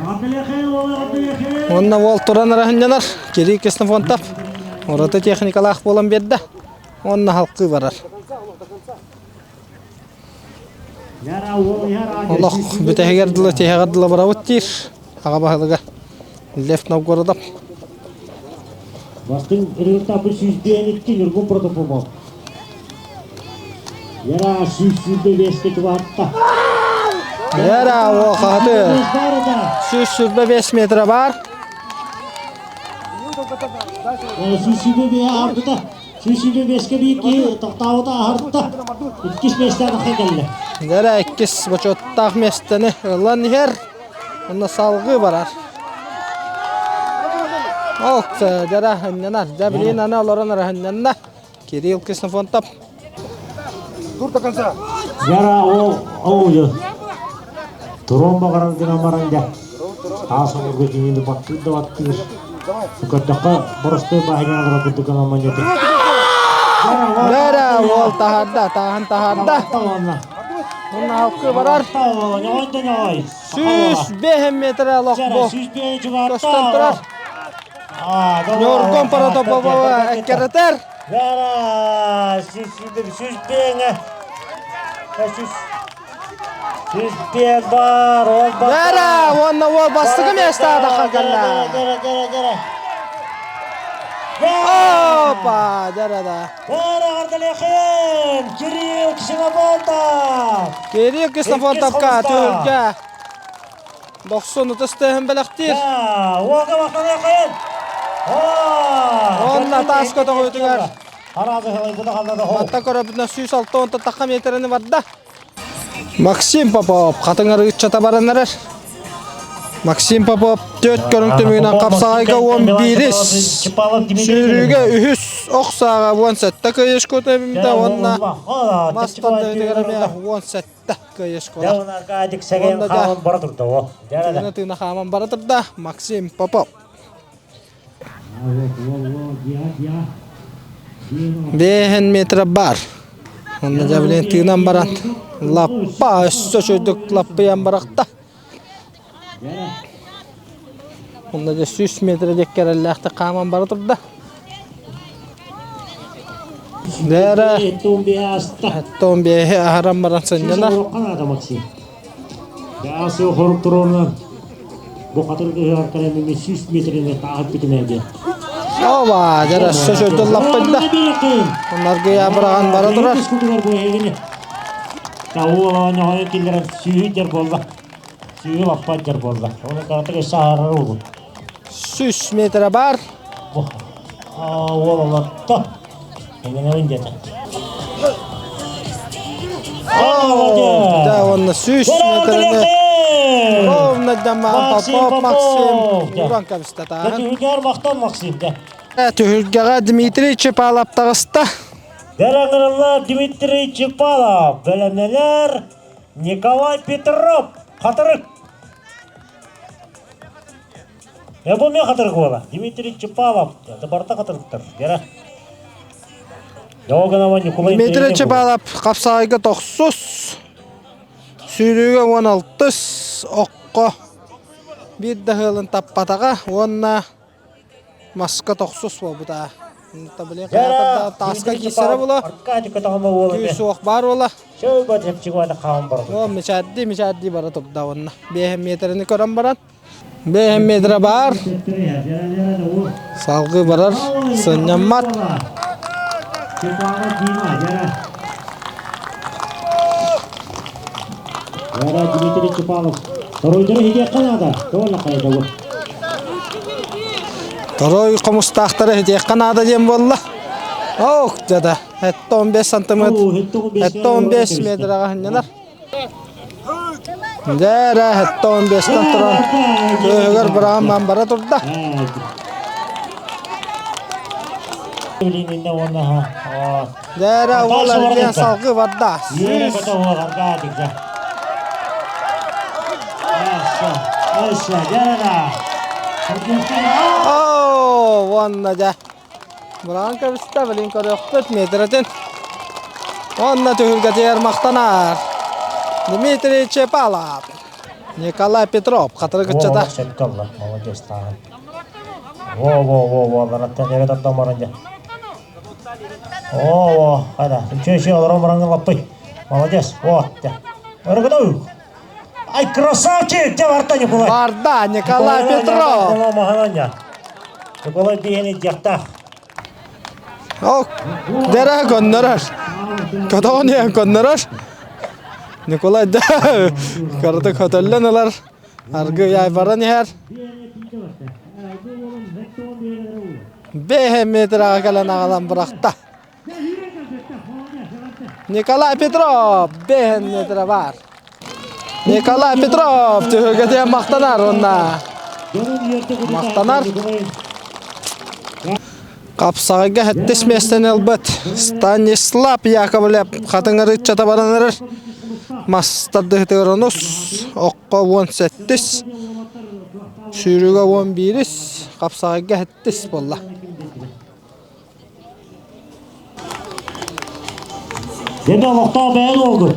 Abdülekhen oğlu Abdülekhen. Onna vol turan rahınyanar. Kiri kesini fontap. Orada texnikalaq bolan berdi. Onna halqı barar. Yara oğlu yara. Allah bütehegerdili tehegerdili baravuttir. Ağa bahılıga. Left Novgorod'da. Bastın ırgıta bir 100 beğenittin ırgın protopol. Yara 100 keti vardı. Yara o qadı. 125 metre var. 125 ardı da. 125 ke bir ki tahtavı da ardı. 2 metreden geldi. Yara 2 boçottaq mesteni lan her. Onda salgı barar. Oksa jara hanyanar jabilin ana oloran rahanyanna Kirill Kиснофонтап. Yara o yo. Turomba karantina maranja. Asam begini battı battı. Sukataka boroste bahaya rakutu kana manjati. Yara ol tahan. Ona halkı barar. 105 metre lokbo. Kostan turar. Yorgon paratopova ekkereter. Yara 100 var ol bak. Yara onna ol bastığı mesta da kalla. Hoppa jara da. Yara Ardalekhen Kirill Kиснофонтап. Kirill Kиснофонтапка Türkiye 90 hem belaktir. Ya, oga Ardalekhen. Onna tasko da koydular. Haradı helay bu da kaldı ho. Hatta korabına 106 takka metrenin vardı. Максим Попов қатыңары чата баранар. Максим Попов 4 көрүнтүмүнөн капсагайга 11 сүйрүүгө үһүс оксага 17 кыйышкотемде онна мастанда дегереме 17 кыйышкота. Яунар кадик сеген хаман бара турду о. Жарада. Тына хаман бара турда Максим Попов. 5 метр бар. Onda jabilin tığınan baran. Lappa üstü çocuk lappa yan barakta. Onda da 100 metre dekkerellekte kaman bara turda. Dera. Tom bir haram baran sanjana. Kanada Maxim. Ya su horup turunun. Bu kadar kıyarken 100 metrene takip etmedi. Ova, jara çocuk lappa da. Onlar gaya bırakan bara durar. Tahu nyoy killer suyu bolda. Suyu lappa bolda. Onu kata sahara oldu. 100 metre bar. Ola ta. Engene önce. Да, он сүйш метріне. Ровно даман Попов Максим. Уран кабиста тағын. Түхілгер мақтан Максим, да. Түхілгеға Дмитрий Чепалап тағыста. Дәрәңгірілі Дмитрий Чепалов, бөлімнелер Николай Петров, қатырық. Бұл мен қатырық ола? Дмитрий Чепалов, дабарта қатырықтыр, бері. Дмитрий Чепалов қапсағайға 9, сүйріге 16, оққа бір дағылын таппатаға, онына маска 9 бол бұта. Тасқа кесері бұла, күйісі оқ бар ола. О, мешадди бара тұпда онына. 5 метріні көрін баран. 5 метрі бар. Салғы барар, сыннамат. Дмитрий Чепалов. Второй хидия Канада. Довольно қайда бұл. Второй қомыстақтары хидия Канада дем болла. Ох, жада. Әтті 15 сантиметр. Әтті 15 метрға хыннанар. Дәрі әтті 15-тен тұран. Көгір бұрағынан бара тұрда. Дәрі олар ден салғы барда. Ооо, онна жа. Бұрағын көбісті білін көрі 4 метрден. Онна түхілге жер мақтанар. Дмитрий Чепалов. Николай Петров. Қатыры күтчада. Молодец тағын. Во, бараттан ере таттан барынды. О, қайда. Үшінші оларан бараңын лаппай. Молодец. Өргіду. Ай, красавчик! Де барда Николай? Барда, Николай Петров. Николай дейіні дияқта. Ок, дәрі көндірір. Көтіғын ең көндірір. Николай да қарды көтілін олар. Арғы яй баран ер. 5 метрға кәлін ағалан бұрақта. Николай Петров 5 метрі бар. Николай Петров түхіге де мақтанар онна. Мақтанар. Қапсағыға әттес местен әлбіт. Станислав Яковлев қатыңыры чата баранырыр. Мастарды ғытығырыныз. Оққа 17. Сүйріге 11. Қапсағыға әттес болла. Деді ұлықта бәйіл олды.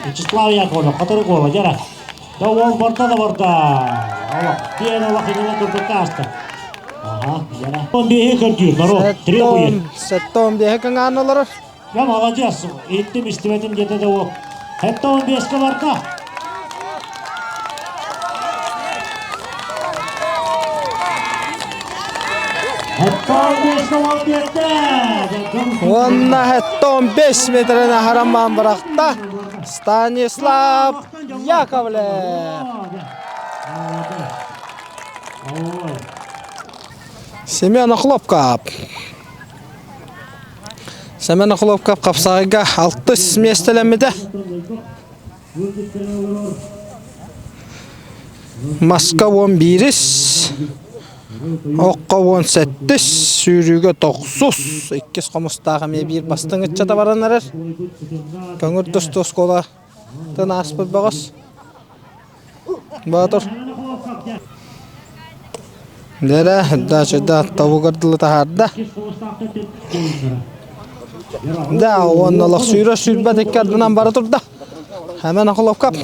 Вячеслав Яковлев, қатырық олы, жара. Да ол барда да барда. Дейін олақ едінен көрді қасты. Жара. Он бейі көрдір, народ, тірек ойын. Сәтті 15 кіңған олар. Я молодец, еттім істеметім деді де ол. Хәтті 15-ке барда. Онна хәтті 15 метріне хараман бірақта. Станислав Яковлев. Семен Хлопкап. Семен Хлопкап қапсағыға 6 местелемеді. Маска 11. Оққа 17, сүйріге 9, 2 қомыстағы ме бір бастың үтчата баранарар. Көңір тұс кола тын аспыд бағыз. Батыр. Дәрі, дәшіда тавы қырдылы тағарда. Да, онналық сүйрі сүйрбәт еккердінен бары тұрда. Әмен ақылып қап.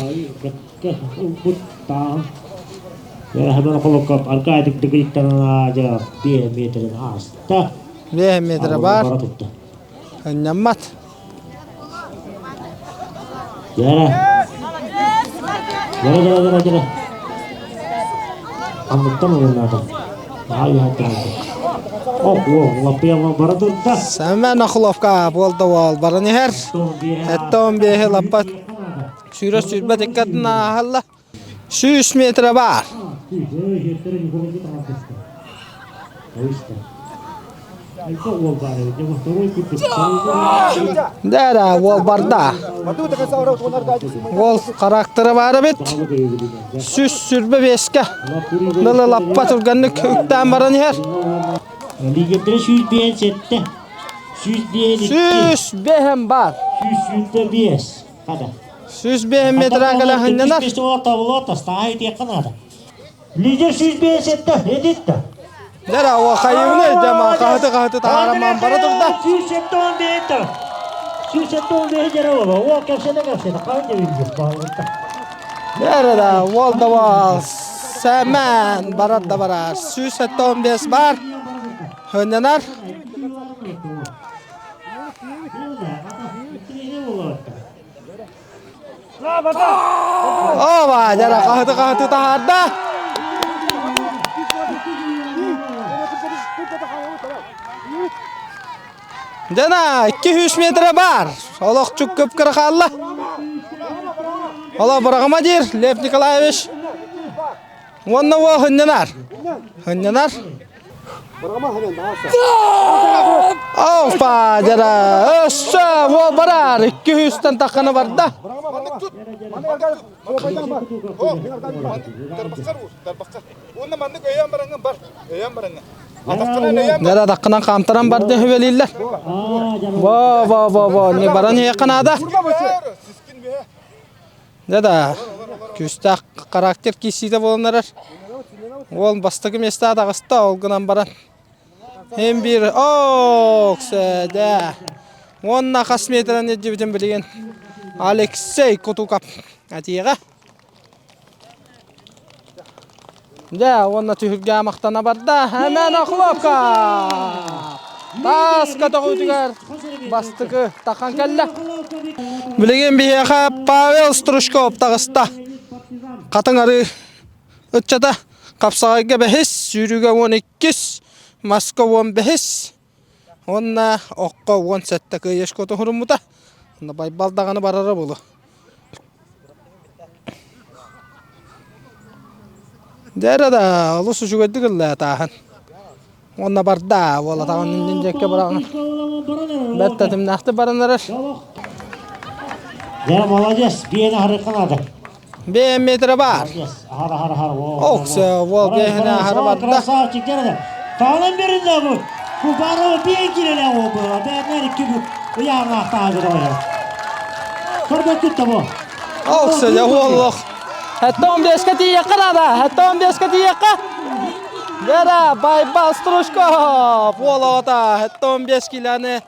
Hemen kolokkaat alkaa tikkittänä ja 5 metrin haasta. 5 meträ var. Nyammat. Jara. Ammuttan uunnaata. Ai hakkaatte. Lappia vaan varatutta. Sämän akhlofka bolda wal barani her. Hatton behe lappat. Sürüs sürbe dikkatna halla. 100 metre var. Дәрі, ол барда. Ол қарақтыры бары бет. Сүз сүрбі беске. Нылы лаппа тұрғанны көктен барын ер. Лигендері сүз бейін сетті. Сүз бейін бар. Сүзді бейіс. Қада. Сүз бейін метр ағылы хыннанар. Сүз орта болуатта, стағай тек қанады. Лидер сүз бейін сетті, едетті. Дәрі, ол қайығыны жама қағыты тағараман бары тұрда. Сүз сетті он бейінді. Сүз сетті он бейін жері олы. Ол кәпсені, қайын жебейін бағылытта. Дәрі да, ол да бол. Сәмен барад да барар. Сүз сетті 15 бар. Хыннанар. Оба, жара қағыты тағарда. Жана 200 метр бар. Олық жүк көп кірі қалла. Ола бұрағыма дер, Лев Николаевич. Онна о хыннанар. Хыннанар. Опа, жара. Өссі, ол барар. 200-тен таққаны бар да. Жара таққынан қамтыран барды хөвелейлер. Во, не баран еқанада. Жада, күстақ қарактер кесейді болынарар. Ол бастығы месті адағыста олғынан баран. Hem bir oksede. Onna қас метрен ежібітін білген Алексей Кутукап әтеға. Да, онна түйірге мақтана барда. Әмен ақылапқа. Тас қатақ өтігер. Бастығы таққан кәлі. Білген бейеға Павел Стручков тағыста. Қатын ары өтчата. Қапсағайға бәхес, жүріге 12. Москва 15. Онна оққа 10 сәтті көйеш көті құрымыда. Онна байбалдағаны барары болу. Дәрі да ұлысы жүгерді күлі тағын. Онна барда, ола тағын үнден жекке барағын. Бәтті тімнақты барынарыр. Ja, молодец, бейіні харыққанады. 5 метр бар. Оқсы, ол бейіні ары барда. Красавчик, дәрі. Тағынан берінде бұл. Бұл бары бейін келелі ол бұл. Бәрінер күбі ұяғын ақтағы жұрайыр. Көрді күтті бұл. Оқсы, олық. Хәтті 15-ке тиеқін ада. Хәтті 15-ке тиеқі. Дәрі, Байбал Стручков. Ол ота. Хәтті 15 келәні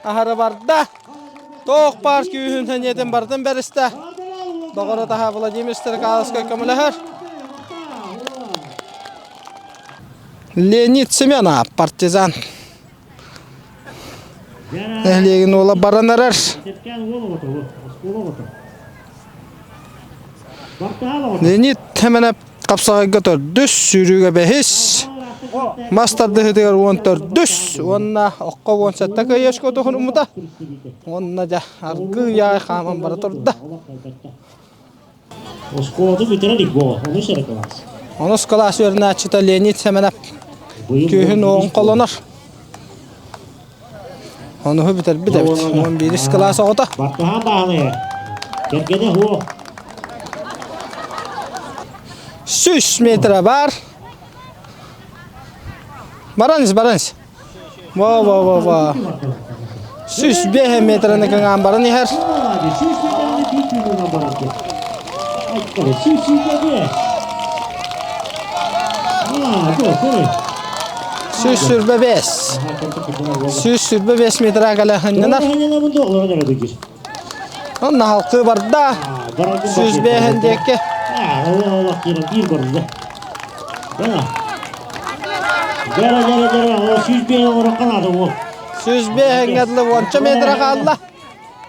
ары барда. Тоқ бар күйін сәнетін бардың бәрісті. Доғыры таға Владимир Стеркалысқа көмілігір. Леонид Семенов, партизан. Әлеген ола баранарар. Леонид Семенов қапсағайға тұр. Дүс сүріге бәхес. Мастарды хедегер 14 дүс. Онна оққа 10 сәтті көйеш көті құрымыда. Онна жа арғы яғай қаман бары тұрды. Осколды бітірелік бұл. Оны шәрі қалас. Оны скалас өріне әтшіті Леонид Семенов. Күйін оғын қолыныр. Оны ху бітір біт. 11 скалас оғыта. Бақтыған бағыны. Кергені ху. 100 метр бар. Бараныз. Во. 105 метріні кіңген барын ехер. 105 метр әгілі хыннынар. Онна халқы барда 105 деке. Жара, о 105 ораққанады ол. 105 әңгәділі 10 метр қалды.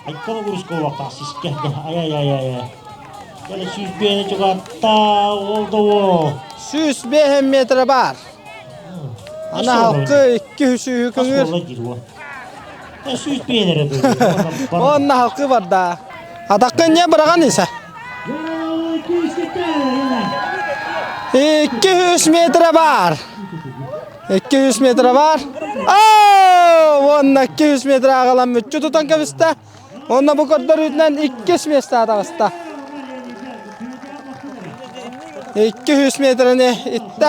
Айттаны көріскі олақта, сескенді. Ай. Жара 105-ні жүгатта олды ол. 105 метр бар. Ана халқы 200 күңір. 105-нері дөй. Онна халқы барда. Атаққа не біраған есе? 200 метр бар. 200 метр бар. Onunla 200 metre ağalan mütçü tutan kavista. Onunla bu koridor yüzünden 200 metre ağalısta. 200 metreni itti.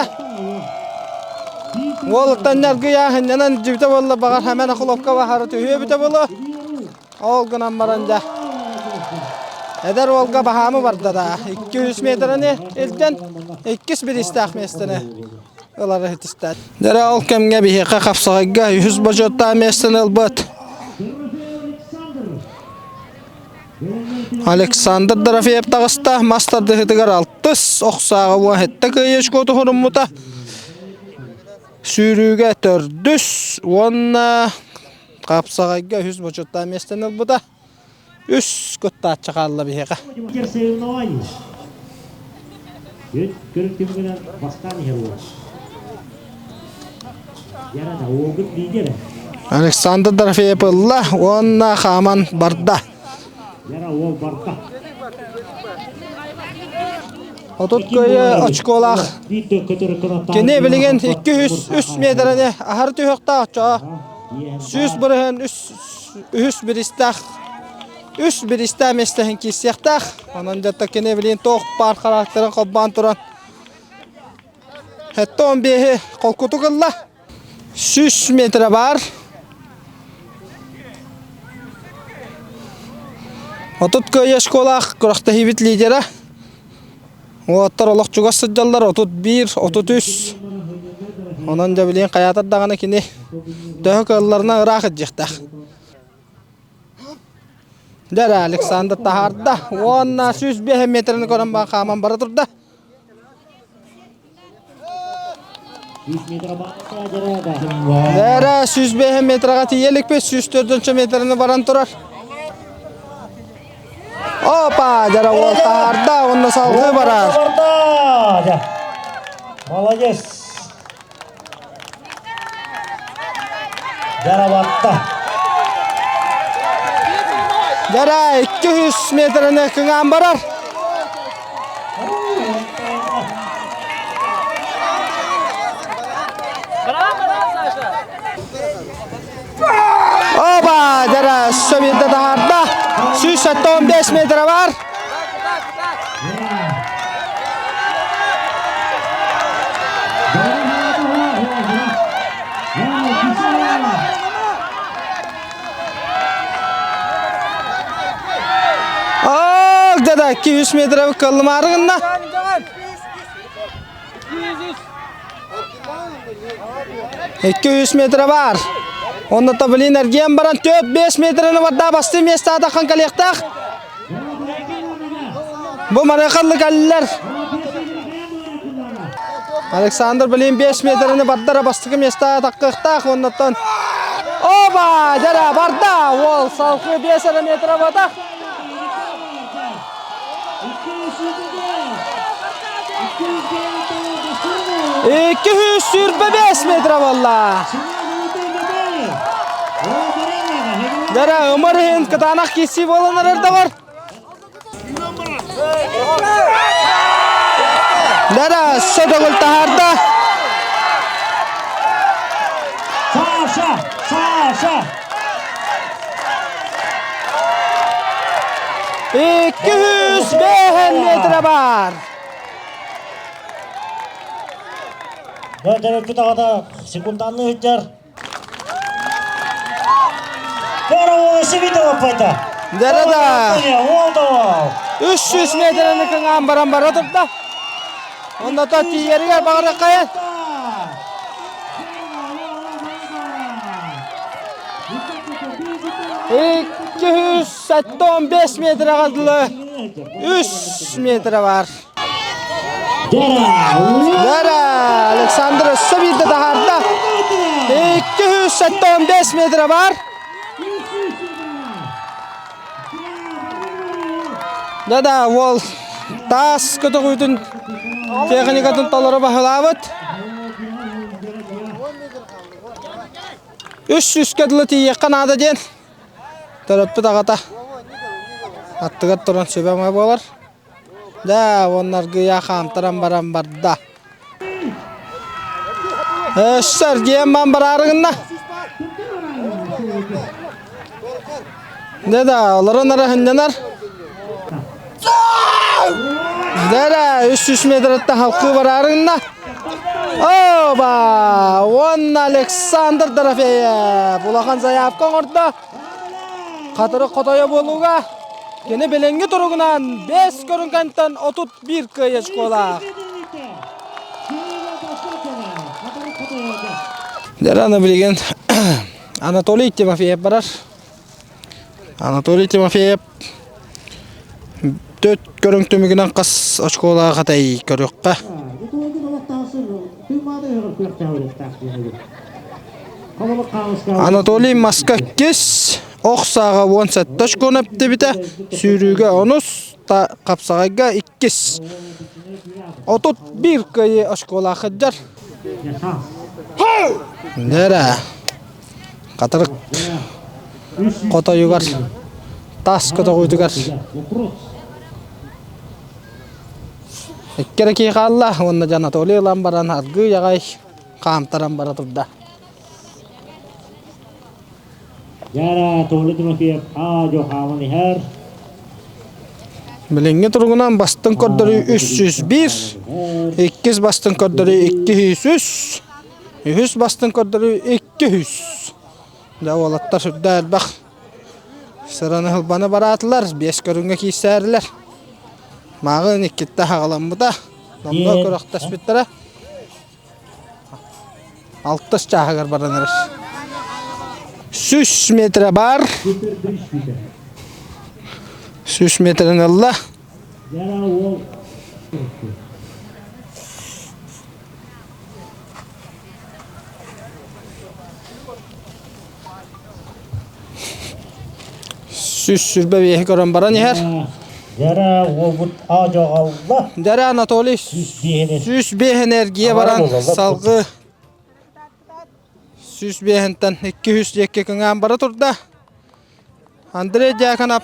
Oğluktan yargıya hınyanan cibite bolla bağır hemen akılopka baharı tühüye bite bolu. Olgunan barınca. Eder olga bahamı vardı da. 200 metreni ilden 201 istaq mestini. Oları hit istat. Dere ol kemge bir heka kapsağıga 100 bojotta mestini ılbıt. Alexander Darafiev tağısta mastardı hitigar altız. Oqsağı bu hette kıyış kodu hurumuta. Sürüge tördüs. Onna kapsağıga 100 bojotta mestini ılbıta. Üs kutta çıkarlı bir heka. Көріктемгенен бастан ел Ярада оғыт лидері. Alexander Darafiev illa. Onna xaman barda. Яра ол барда. Otut köyü açık olaq. Kene bilingen 203 metreni ahar tüyökta açığa. Süs bırıhın üs bir istaq. Üs bir istaq meslehin kisiyaktaq. Onun jatta kene bilingen toq par karakterin qobban turan. Hatta 15 kolkutu kılla. 100 metre var. Otut köyü açık olaq. Kurakta hibit lidera. Oğattar olaq çugas sıcallar 31, 33. Onun da bilin qayatar dağına kini döhük ıllarına ıraq edecektak. Dere Alexander taharda. Onna 105 metrini koran bağ qaman bara turda. 100 metre bağırsa jarada. Dere 105 metrega tiyelik 104 metrini baran turar. Opa, jara ol taharda, onda salgı barar. Barda. Молодец. Jara barda. Jara 200 metrini kınan barar. Opa, jara Sovyet'te taharda 115 metre var. Oh, jara 200 metre kılım arığında. 200 metre var. Onda da bilin ergen baran 4-5 metreni barda bastı mestada kankalıqtaq. Bu marakallı kalliler. Alexander bilin 5 metreni barda bastı mestada taqqıqtaq ondan. Oba, jara barda ol salqı 5 metre barda. 225 metre valla. Dara Ömer'in katanak kisi bolanlar da var. Dara sodagul taharda. Sağ. 205 metre var. Dördüncü dağda sekundanlı hüccar. Bravo, sevdi o payda. Dara da Oldu. 300 metrenin kınan baran bara turda. Onda da tiyeriga bağırı kayan. 275 metre kaldı. 3 metre var. Dara Alexander Sovyet'te taharda 275 metre var. Dada wol tas kötü koydun teknikatın taları bahalavut. 300 kadlı tiye kanada den. Tarafı dağıta. Attıgat turan söbeme bolar. Da onlar gıya kamtaran baran barda. Sergiyen ben bararığında. Deda, onların arasındalar. Deda, 300 metrede halkı var arasında. Oba, on Alexander Dorofeyev. Ulakan Zayavkan orada. Katırı kotoya boluga. Gene belenge turugunan 5 körünkantan 31 kıyış kola. Derana bilgen Anatoly Timofeyev barar. Anatoly Timofeyev 4 körüntümügünen qas oçkola qatay körüqqa. Anatoly Moskva kes Oqsağa 17 konaptı bite. Sürüge 10 ta qapsağaga 2. 31 kıyı oçkola qadjar. Nere? Qatırıq qota yugar. Tas qota qoydugar. Ekkereki qalla onna Anatoly lan baran argı yagay qamtaran bara turda. Yara Tohle Timofeyev ajo hamani her. Bilenge turgunan bastın koddori 301. 2 bastın koddori 200. 100 bastın koddori 200. Davalatlar sürdü elbaq. Sıranı hılbanı baratlar. 5 körünge kiyserler. Mağın ikkitte hağılan bu da. Donda körüqtas bittere. 60 çağıgar baranırır. 100 metre bar. 100 metrenin Allah. Yara ol. Süs sürbe bir ekoran baran yer. Yara ol bu ajo Allah. Dere Anatoly süs bir energiye baran salgı. Süs bir henten 200 yekkekingen bara turda. Andrei Dyakonov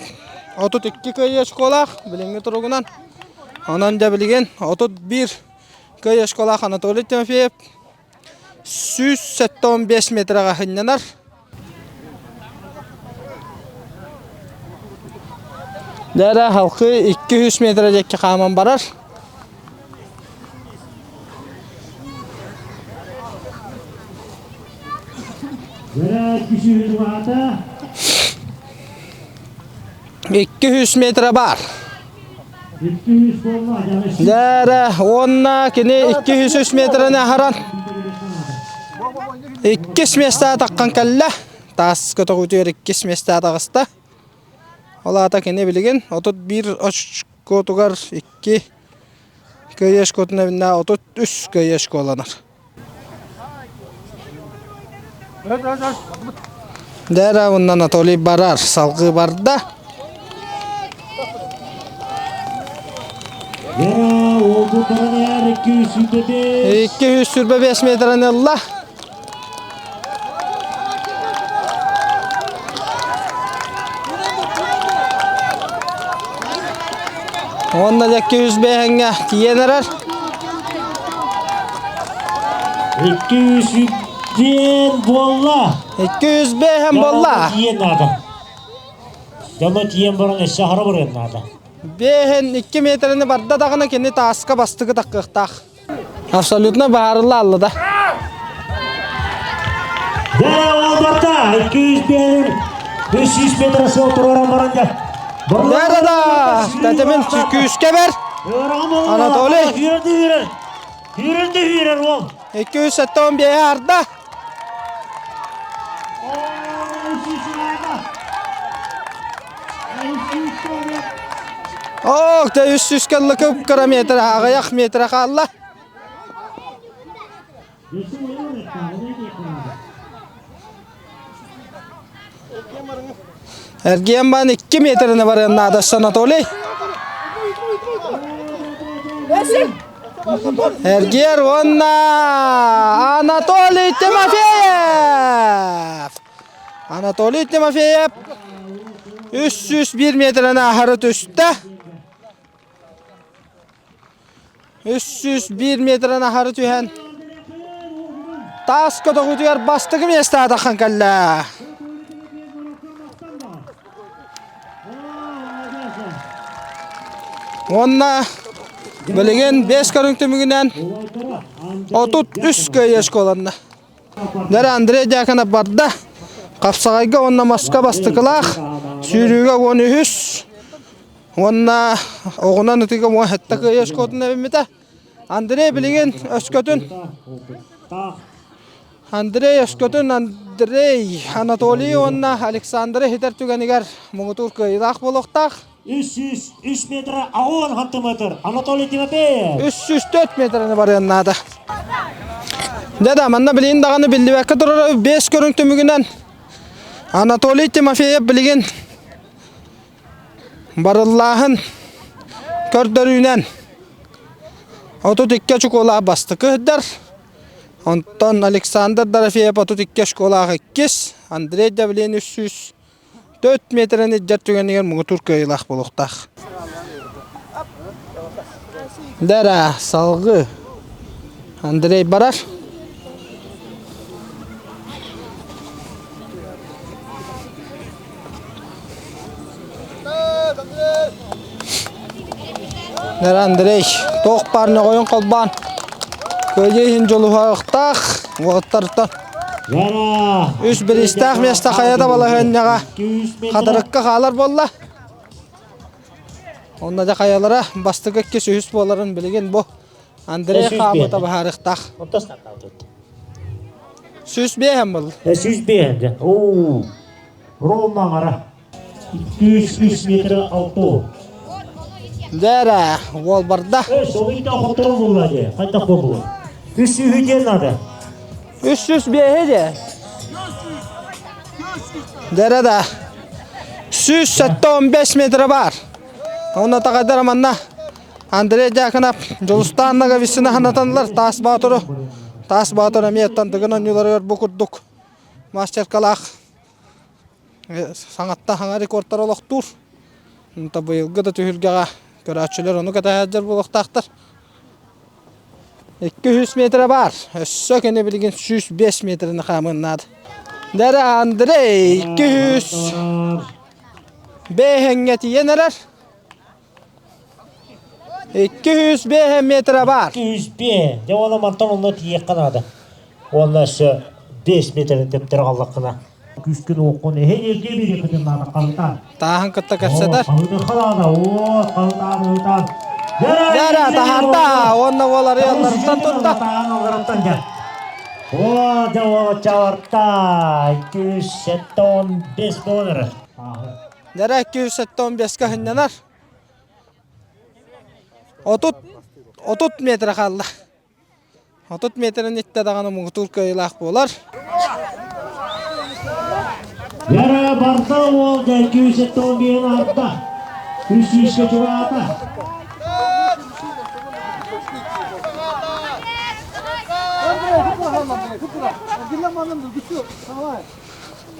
32 kıyı şkolak bilenge turugunan. Onanca bilgen 31 kıyı şkolak Anatoly Timofeyev 175 metrega hınyanar. Dere halkı 200 metre jekke qaman barar. Yara kişi vata. 200 metre bar. 200 bolla yanlış. Dere onna kini 200 metrene haran. 2 mesta takkan kalla. Tas kötü kutuyor 2 mesta tağısta. Ola ata kini bilgin 31 oçko tugar 2 kıyış kotuna binna 33 kıyış kolanar. Dere bundan Anatoly barar salgı barda. Yara oldu bana yer 200 sütede. 200 sürbe 5 metrene Allah. Onda 200 behenge tiyenerer. 200 sütten bolla. 200 behen bolla. Tiyen adam. Jama tiyen baran eşahara baran adam. Behen 2 metreni barda dağına kendi taska bastığı takıqtaq. Absolutna baharlı allıda. Yara oldu 200 ben 500 metresi oturan baranja. Nerede? Tetemin 200 keber. Anatoly. Yüründü oğlum. 270 behe arda. Oh, da 300 kallık kilometre ağayak metre kalla. Ergiyen ban 2 metrene var yanına da Anatoly. Ergiyer onna Anatoly Timofeyev. Anatoly Timofeyev 301 metrene aharı üstte. 301 metrene aharı tühen. Tas kötü kutuyor bastığı mesta takkan kalla. Onna bilegen 5 körüntümügünen otut üst köy eşkolanna. Dere Andrey Jakana barda kapsagayga onna maska bastıkılaq sürüge onu hüs. Onna oğunan ötüge mu hatta köy eşkotun evimite. Andrey bilegen öskötün. Andrey öskötün Andrey Anatoliy onna Alexander hiter tüganiger muğutur köydaq boloqtaq. 303 metre ağın hantımatır. Anatoly Timofeyev. 304 metreni var yanına da. Dede manna bilin dağını bildi bekle durur 5 körüntümügünden Anatoly Timofeyev bilgin barıllahın kördörünen otu tikke çukola bastı kıhdar. Ondan Alexander Darafeyev otu tikke çukola ikkis. Andrey Davlin 304 metreni jertügeniger muğu Türkiye'ylaq boluqtaq. Dere salgı Andrey barar. Dere Andrey toq barını koyun kolban. Köyün jolu haqtaq waqtartan. Yara. Üç bir istaq mesta qayada balahınnaga. Qadarıqqa qalar bolla. Onda da qayalara bastıqqa kesüs boların bilgen bu. Andrey xamata baharıqtaq. Ontasına kaldı. Süs behem bol. 100 beğendi. Oo. Rolman ara. 203 metre altı. Dere wol barda. Soğuyda hotel buladı. Kayta kobu. 300 hücel adı. 300 behede. Dere da 115 metre var. Ona taqadar manna. Andrey Jakanap Jolustannaga visine hanatanlar Tas Baturu. Tas Baturu emiyettan tıgınan yuları bu kurduk. Master kalaq. Sangatta hanga rekordlar oloqtur. Onta bıyılgı da tühülgağa göratçılar onu kadar hazır buluqtaqtır. 200 metre var. Sökene bilgin 105 metrini xamınnadı. Dere Andrey 200 behengeti yeneler. 200 metre var. 200 be. Devana mantan onu tiyekkan adı. Ondan şu 5 metre teptir Allah'ına. Küskün okun. Heyelge biri kıdımlarına kalıtan. Tahan kıtta kaçsadır. Kalıtan kalada. Oo kalıtan. Dere taharta. Onna olar yanlarından tutta. Oo devam çavarta. 215 dolar. Dere 215 kahınyanar. 30 metre kaldı. 30 metrenin itte dağını muğu Türkiye'ylaq bolar. Yara barda oldu 211 artta. 300 çuvalda.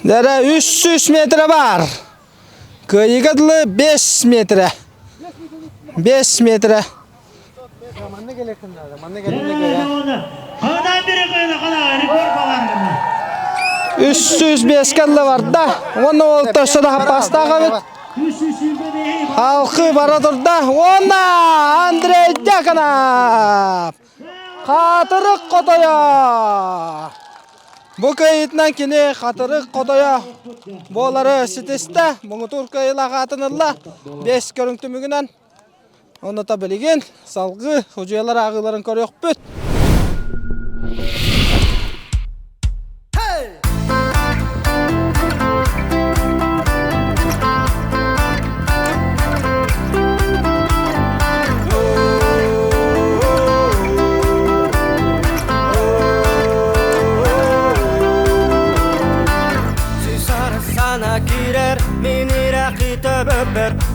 Dere 300 metre var. Kıyıgıdlı 5 metre. 5 metre. Havadan biri koydu kana rekor falan. 305 kalla var da. Onu olta şurada hapasta kavit. Halkı baradır da. Ona Andrey Jakanap. Katırık kotoya. Bu kayıtdan kini katırık kotoya. Boları siteste. Bunu Türkiye'yle katınırla. 5 görüntümügünden. Onu da bilgin. Salgı. Hocayalar ağıların körüyor büt.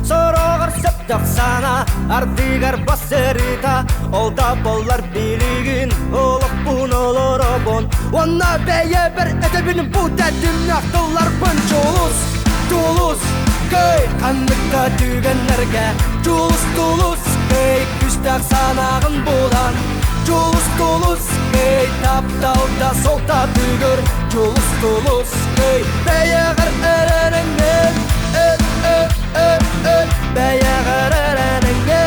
Sorogır septak sana ardigar baserita olda bollar biligin olup bun olur obon ona beye bir edebin bu dedim yaktılar bun Julus köy kandıkta tügenlerge Julus köy küstak sanağın bulan Julus köy taptavda solta tügür Julus köy beye gır erenenge Beyağırırınge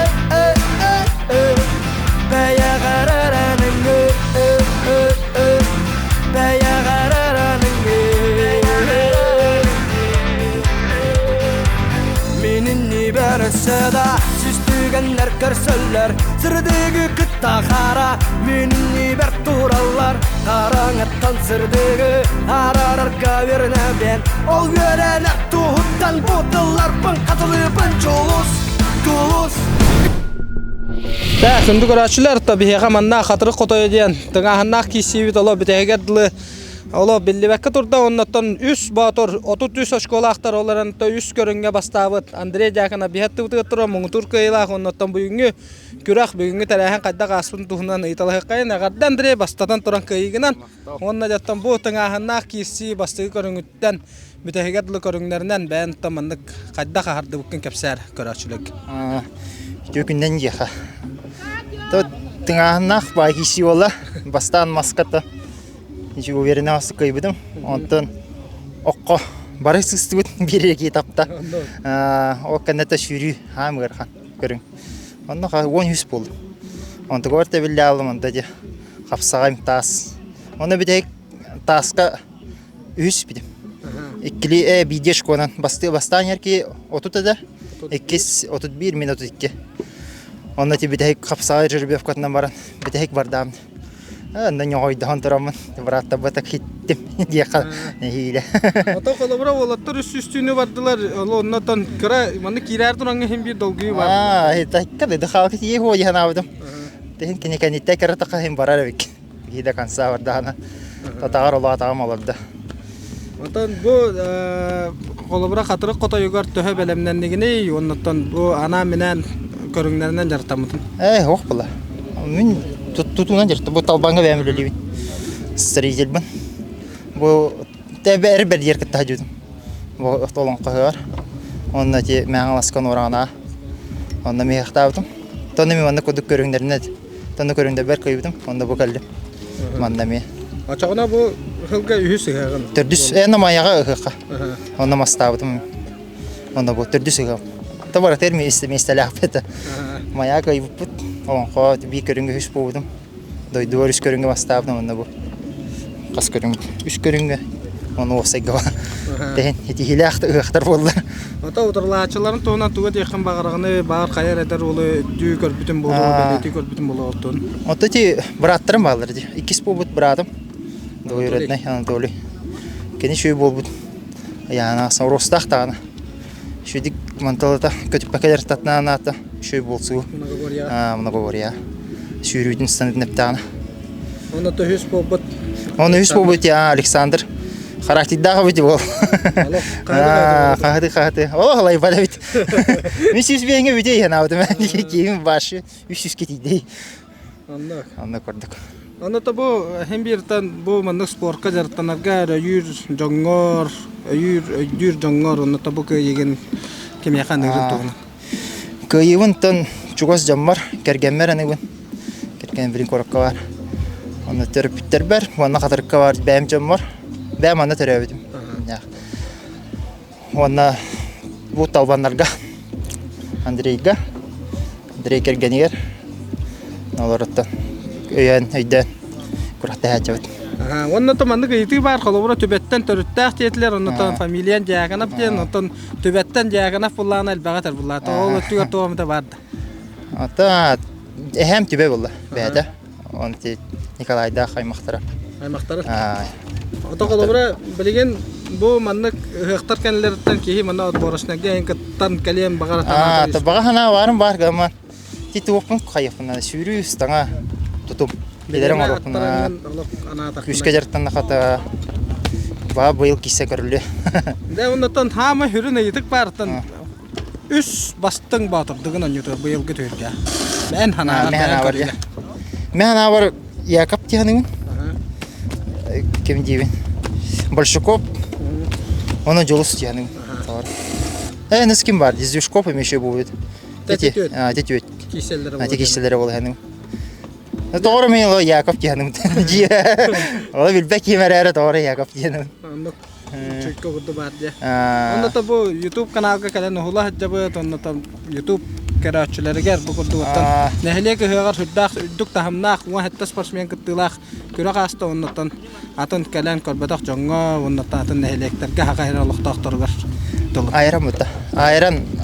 сөйлер сірдегі күтта қара менің бір туралар қараңаттан сірдегі арарар каверіне бен ол көрен туыттан бұтылар пын қатылыпын жолус Так, şimdi görüşürler tabii ki manna hatırı kotoya diyen tığahınnak kisiyi dolu bitehegedli ola billibekke turda ondan üst batur 33 şkola aktar olaran da üst görünge bastavıt Andrey jakana bihattı tutura mungutur kıyla ondan bugünkü kürak bugünkü tarahan kadda qasın tuhunan italah kayın agadda Andrey bastatan turan kıyıgınan ondan jattan bu tığahınnak kisiyi bastığı görüngütten bitehegedli görünglerinden ben tamanlık kadda qahardı bugün kapsar görüşürler. Gökünden yaha. Tengah bagi ola bastan maskata. Hiç uverine asık kaybıdım. Ondan okko barış istibut bir kitapta. O kanata şuri hamır han görün. Ondan ha 100 bol. Ondan gorte billi aldım ondan diye. Hapsağım tas. Onda bir de taska 100 bidim. İkili bideş konan bastan yer ki otuda 31 minut 2. Onda bir de kapsağı jürbiyef katından baran. Bir de bardam. Ondan yoğuydu hantıramın. Bıratta batak gittim diye kal. Hile. Ata kolabora olatlar üstünü vardılar. Ondan kıra manı kirer duran hem bir dolguyu var. Takkada da halkı iyi hoca hanavdım. Dehin kini kanite kara takka hem barar bek. Hide kansa vardı hana. Tatar ola tağım olurdu. Ondan bu kolabora hatırı kota yugar töhe belemlendigini ondan bu ana minen körünglerinden jartamıdın. Hoş bula. Min tutunan jartı. Bu talbanga beğenmeli. Sırıcıl ben. Bu teber bir yer kitta hacudum. Bu tolong kahar. Onda ki meğalaskan orana. Onda mehtabdım. Tonda mi vanda koduk körünglerinden. Tonda köründe ber kaybıdım. Onda bu kaldım. Manda mi. Açağına bu hılga ühüsü heğen. Türdüs ena mayaga ıhıqa. Onda mastabdım. Onda bu türdüs ıhıqa. Tabara termi istelahpeta. Mayaga kaybıput. Onqa bir körünge hüs buldum. Doydu üst körünge mastabdım onda bu. Kas körünge. Üst körünge. Onu osayga. Dehin hiti hilaqta ıhtar bollar. Ata oturlaçıların toğunan tuğat yakın bağırağını bağır kayar eder olu düğü körpütün bolu, beleti körpütün bolu oltun. Ota ti bırattırım bağlardı. İkisi bulbut bıradım. Doyuratna Anadolu. Keni şöyle bulbut. Yani aslında rostaq tağına. Şu dik mantalata kötü pakeler tatna anata. Şöyle bulsu. Buna govor ya. Şürüydün sanat neptağına. Onda da hüs bulbut. Onu hüs bulbut ya Alexander. Karakter daha bitti bu. Kahdı. Oh lay bana bit. Müsiz bir yenge bitti ya navdım ben. Kimin başı 300 kitiydi. Anla kurduk. Onda da bu hem bir tan bu manlık spor kajartanarga yür jongor onda da bu köyegen kim yakan nırı tuğuna. Köyevin tan çugos jammar kergenmer anıvın. Kergen birin korakka var. Onda terapitler ber. Ona kadarka var benim jammar. Ben mana terövedim. Ya. Ona bu talbanlarga Andrey kergeniyer. Nolorottan. Öyen heyden kurahta hacıvat. Onda da mandık iti var kolabora tübetten törüttaq tiyetler ondan familyan jaganap diyen ondan tübetten jaganap bulan elbagatır bulan. Oğul ötüyor toğumda vardı. Ata hem tübe bulla. Beyde. Onu Nikolay'da kaymaktara. Kaymaktara? Ata kolabora bilgen bu mandık hıhtar kendilerden ki manna od borosnak diyen kıttan kaliyem bagara tanatırız. Ata baga hana varım var gaman. Tituvupun kayıpına sürü üstana tutum. Giderim orukuna. Küske jarttan nakata. Ba bu yıl kisse görülü. De ondan hama hürüne yitik bartan. Üs bastın batırdığın anyutu bu yıl götürge. Ben hana var ya. Ben hana var Yakap diyanın. Kim diyeyim? Большаков. Onun Jolus diyanın. Nasıl kim var? Zyushkov emeşe bu. Tetüet. Kişiselere ol hanım. Doğru mu o Yakap diyanın? Ola bilbek yemerere doğru Yakap diyanın. Anlık. Çünkü kurdu var ya. Onda da bu YouTube kanalga kalan hula hacabı onda da YouTube karaççıları ger bu kurdu vatan. Nehle ki hıgar hüddaq üddük tahamnaq wa hatta sportsmen kıttılaq kürak asta ondan atan kalan korbadak jonga onda da atan nehlekterge haqayralık taqtargar. Ayran mıta.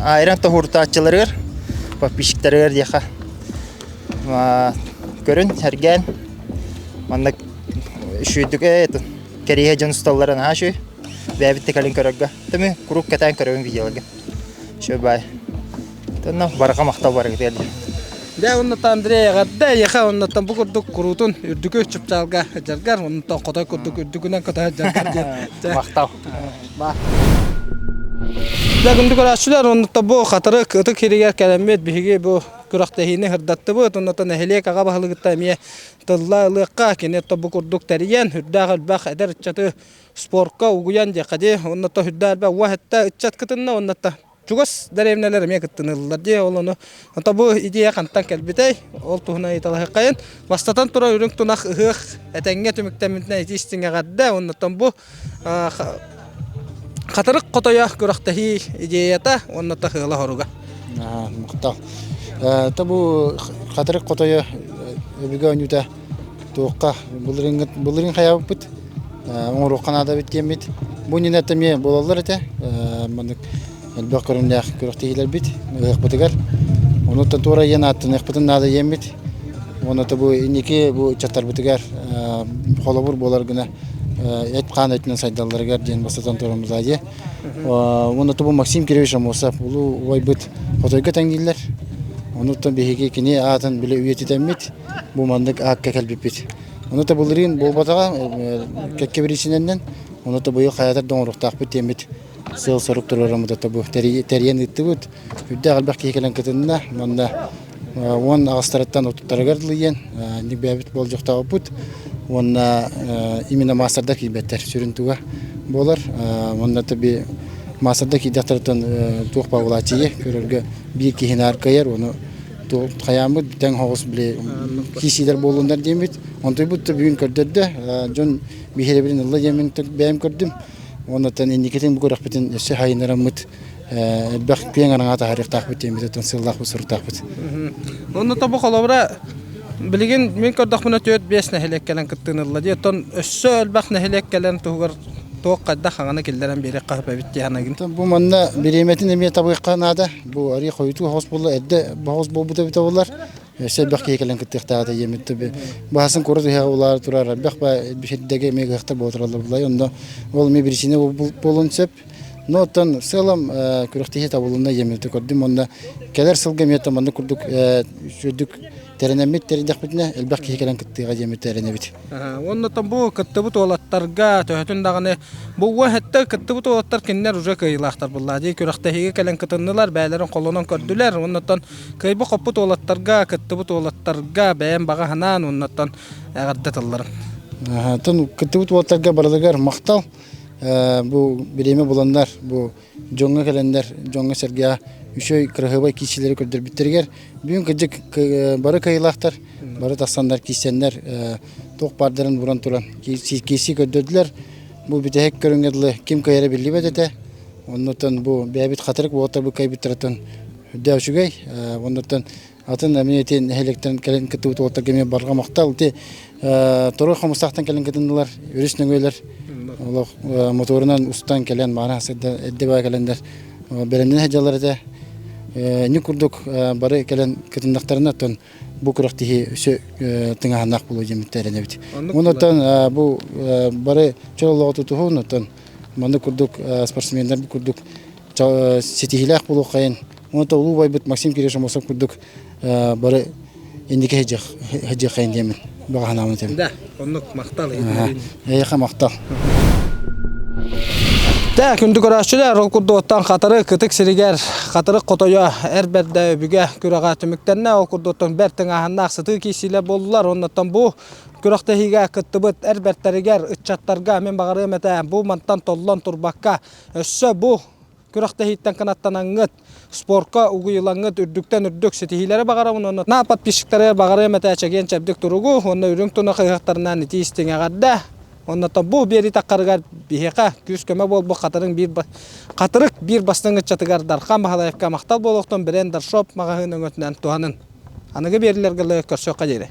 Ayran tahurtaççıları var. Bak pişikleri var diye. көрін әрген мандак шүйдік это кереге жан столларын ашу бәбитте калин көрөггө төмө курук кетен көрөгөн видеолга шөбай тонно барга мактал бар гэдэг. Да оннотон Андрей гадда яха оннотон бу курдук курутун үрдүкө чыпчалга жаргар оннотон котой курдук үрдүгүнөн котой жаргар Мактал. Да гүндүк арачылар оннотон бу катары кыты киригер келемет биге бу күрактехине хырдатты бу оннотон эхлек ага бахылыгытта мие тыллалыкка кенет бу курдук терген үрдагыл бах эдер чаты спортка угуян жакаде оннотон үрдал ба вахатта ичат кытынна оннотон Чугас дәревнелер ме кыттынылар де олону. Ата бу идея кантан келбетей, ол туһна италах кайын. Бастатан тура үрүң тунах ыгык этеңге төмөктәмитне истиңге гадда, оннотон бу катырык котоя көрөктәһи идеята, оннотон хыла хоруга. Мактал. Та бу катырык котоя өбүгө өнүтә туукка булырын хаябыт. Оңру канада биткенбит. Бу нинәтеме болалар эте. Мындык Әлбәк көрүндәк көрөктәйләр бит, ягъбытыгар. Оны татура янатын ягъбытын нада ембит. Оны табу инеке бу чаттар битигар, холобур болар гына эткан этнен сайдалларга ден басатан торамыз аje. Оны табу Максим Киревич Амосов улу ойбыт фотойга таңдилар. Оны та беге кине атын биле үетитемит. Бу мандык акка келбипит. Оны табу лырын болбатага кеккебирисинен, оны табу хаятар доңруктак бит емит. Сыл соруктурларым да табу терьен иттибут. Үдә галбак кекелен кытында, монда он агыстараттан оттаргарлыен, ник бәбит бол жокта опут. Онна именно масарда кибеттер сүрүнтүгө болар. Монда таби масарда кидаттартан тук павлатие көрөргө бир кихинар кайыр, оны тук хаямы тең хогус биле кисидер болундар демит. Онтой бут бүгүн көрдөрдө, жон бихелебин Алла жемин бәм көрдүм. Онотан индикетин бу рахбетин эше хайнарамыт бак пеңараңа тарихтак бит эмитен сыллак усуртак бит. Онотон бу холобра билген мен көрдөх мына 4-5 нәһелек келен кыттынылла де тон өссө элбак нәһелек келен тугар тооккадда хаңана келдерен бери кахып бит янагын. Бу манна биреметин эме табыкканада бу ари койту хос болду эдде бахос болбута бит болар. Эше бак келен кыттыктада емитте басын көрдү хагылар турар бак ба бишеддеге мегахта болдуралар булай онда ол ме бирисине болунсеп нотан селам күрөктеге табылында емитте көрдүм онда келер сылга мета манда күрдүк жүдүк теренемит теридак битне элбак келен кыттыга емитте теренебит. Оннотон бу кыттыбыт олаттарга төһөтүн даганы бу вахатта кыттыбыт олаттар киннер уже кыйлактар буллади күрөктеге келен кытыннылар бәйләрен колонон көрдүләр. Оннотон кыйбы копут олаттарга кыттыбыт олаттарга бәйән бага ханан оннотон агардатылар. Тон кыттыбыт олаттарга бардыгар мактал бу биреме буландар бу жоңга келендер жоңга сергия үшөй кыргыбай кишилери көрдөр биттергер бүгүн кыжык бары кыйлактар бары тастандар кисендер ток бардарын буран туран киси көрдөдүлөр бу битек көрүнгөдүлө ким кайра билибет эте оннотон бу бәбит катырык болотор бу кайбиттертен дөшүгөй оннотон атын эмнетен электрон келен кытыбыт болотор кеме барга мактал те торой хамыстактан келен кетиндилар үрүснөгөйлөр моторунан устан келен мана эддебай келендер беренден хажаларда ни курдук бары келен кетиндактарына тон бу күрөктеги өсө тыңаанак болуу жемиттерине бит. Онотон бу бары чололоту тухунотон манда курдук спортсмендер курдук сетихилак болуу кайын. Онотон улуу байбыт Максим Киревич Амосов курдук бары эндике хажы кайын демин. Баганамын тем. Да, онук мактал. Яха мактал. Да, күндүк арачылар окурдуттан катары кытык сиригер катырык котоя эрберде бүгэ күрага төмөктөрүнө окурдуттан бертиң аханак сыты кисиле болдулар. Оннотон бу күрөктөгө кыттыбыт эрбертеригер ыччаттарга мен багары эмете бу мантан толлон турбакка өссө бу күрөктөгүттен канаттанаңыт спортка угуйлаңыт үрдүктен үрдүк сетихилери багары муну на подписчиктер багары эмете чеген чабдык туругу онда үрүң туна кыяктарынан тиистиңе гадда. Оннотон бу бери таккаргар бихека күз көмө болбу катырың катырык бир бастыңгы чатыгар дархан бахалаевка мактал болоктон брендер шоп магазин өңөтүнөн туанын. Аныгы берилерге көрсөк кадере.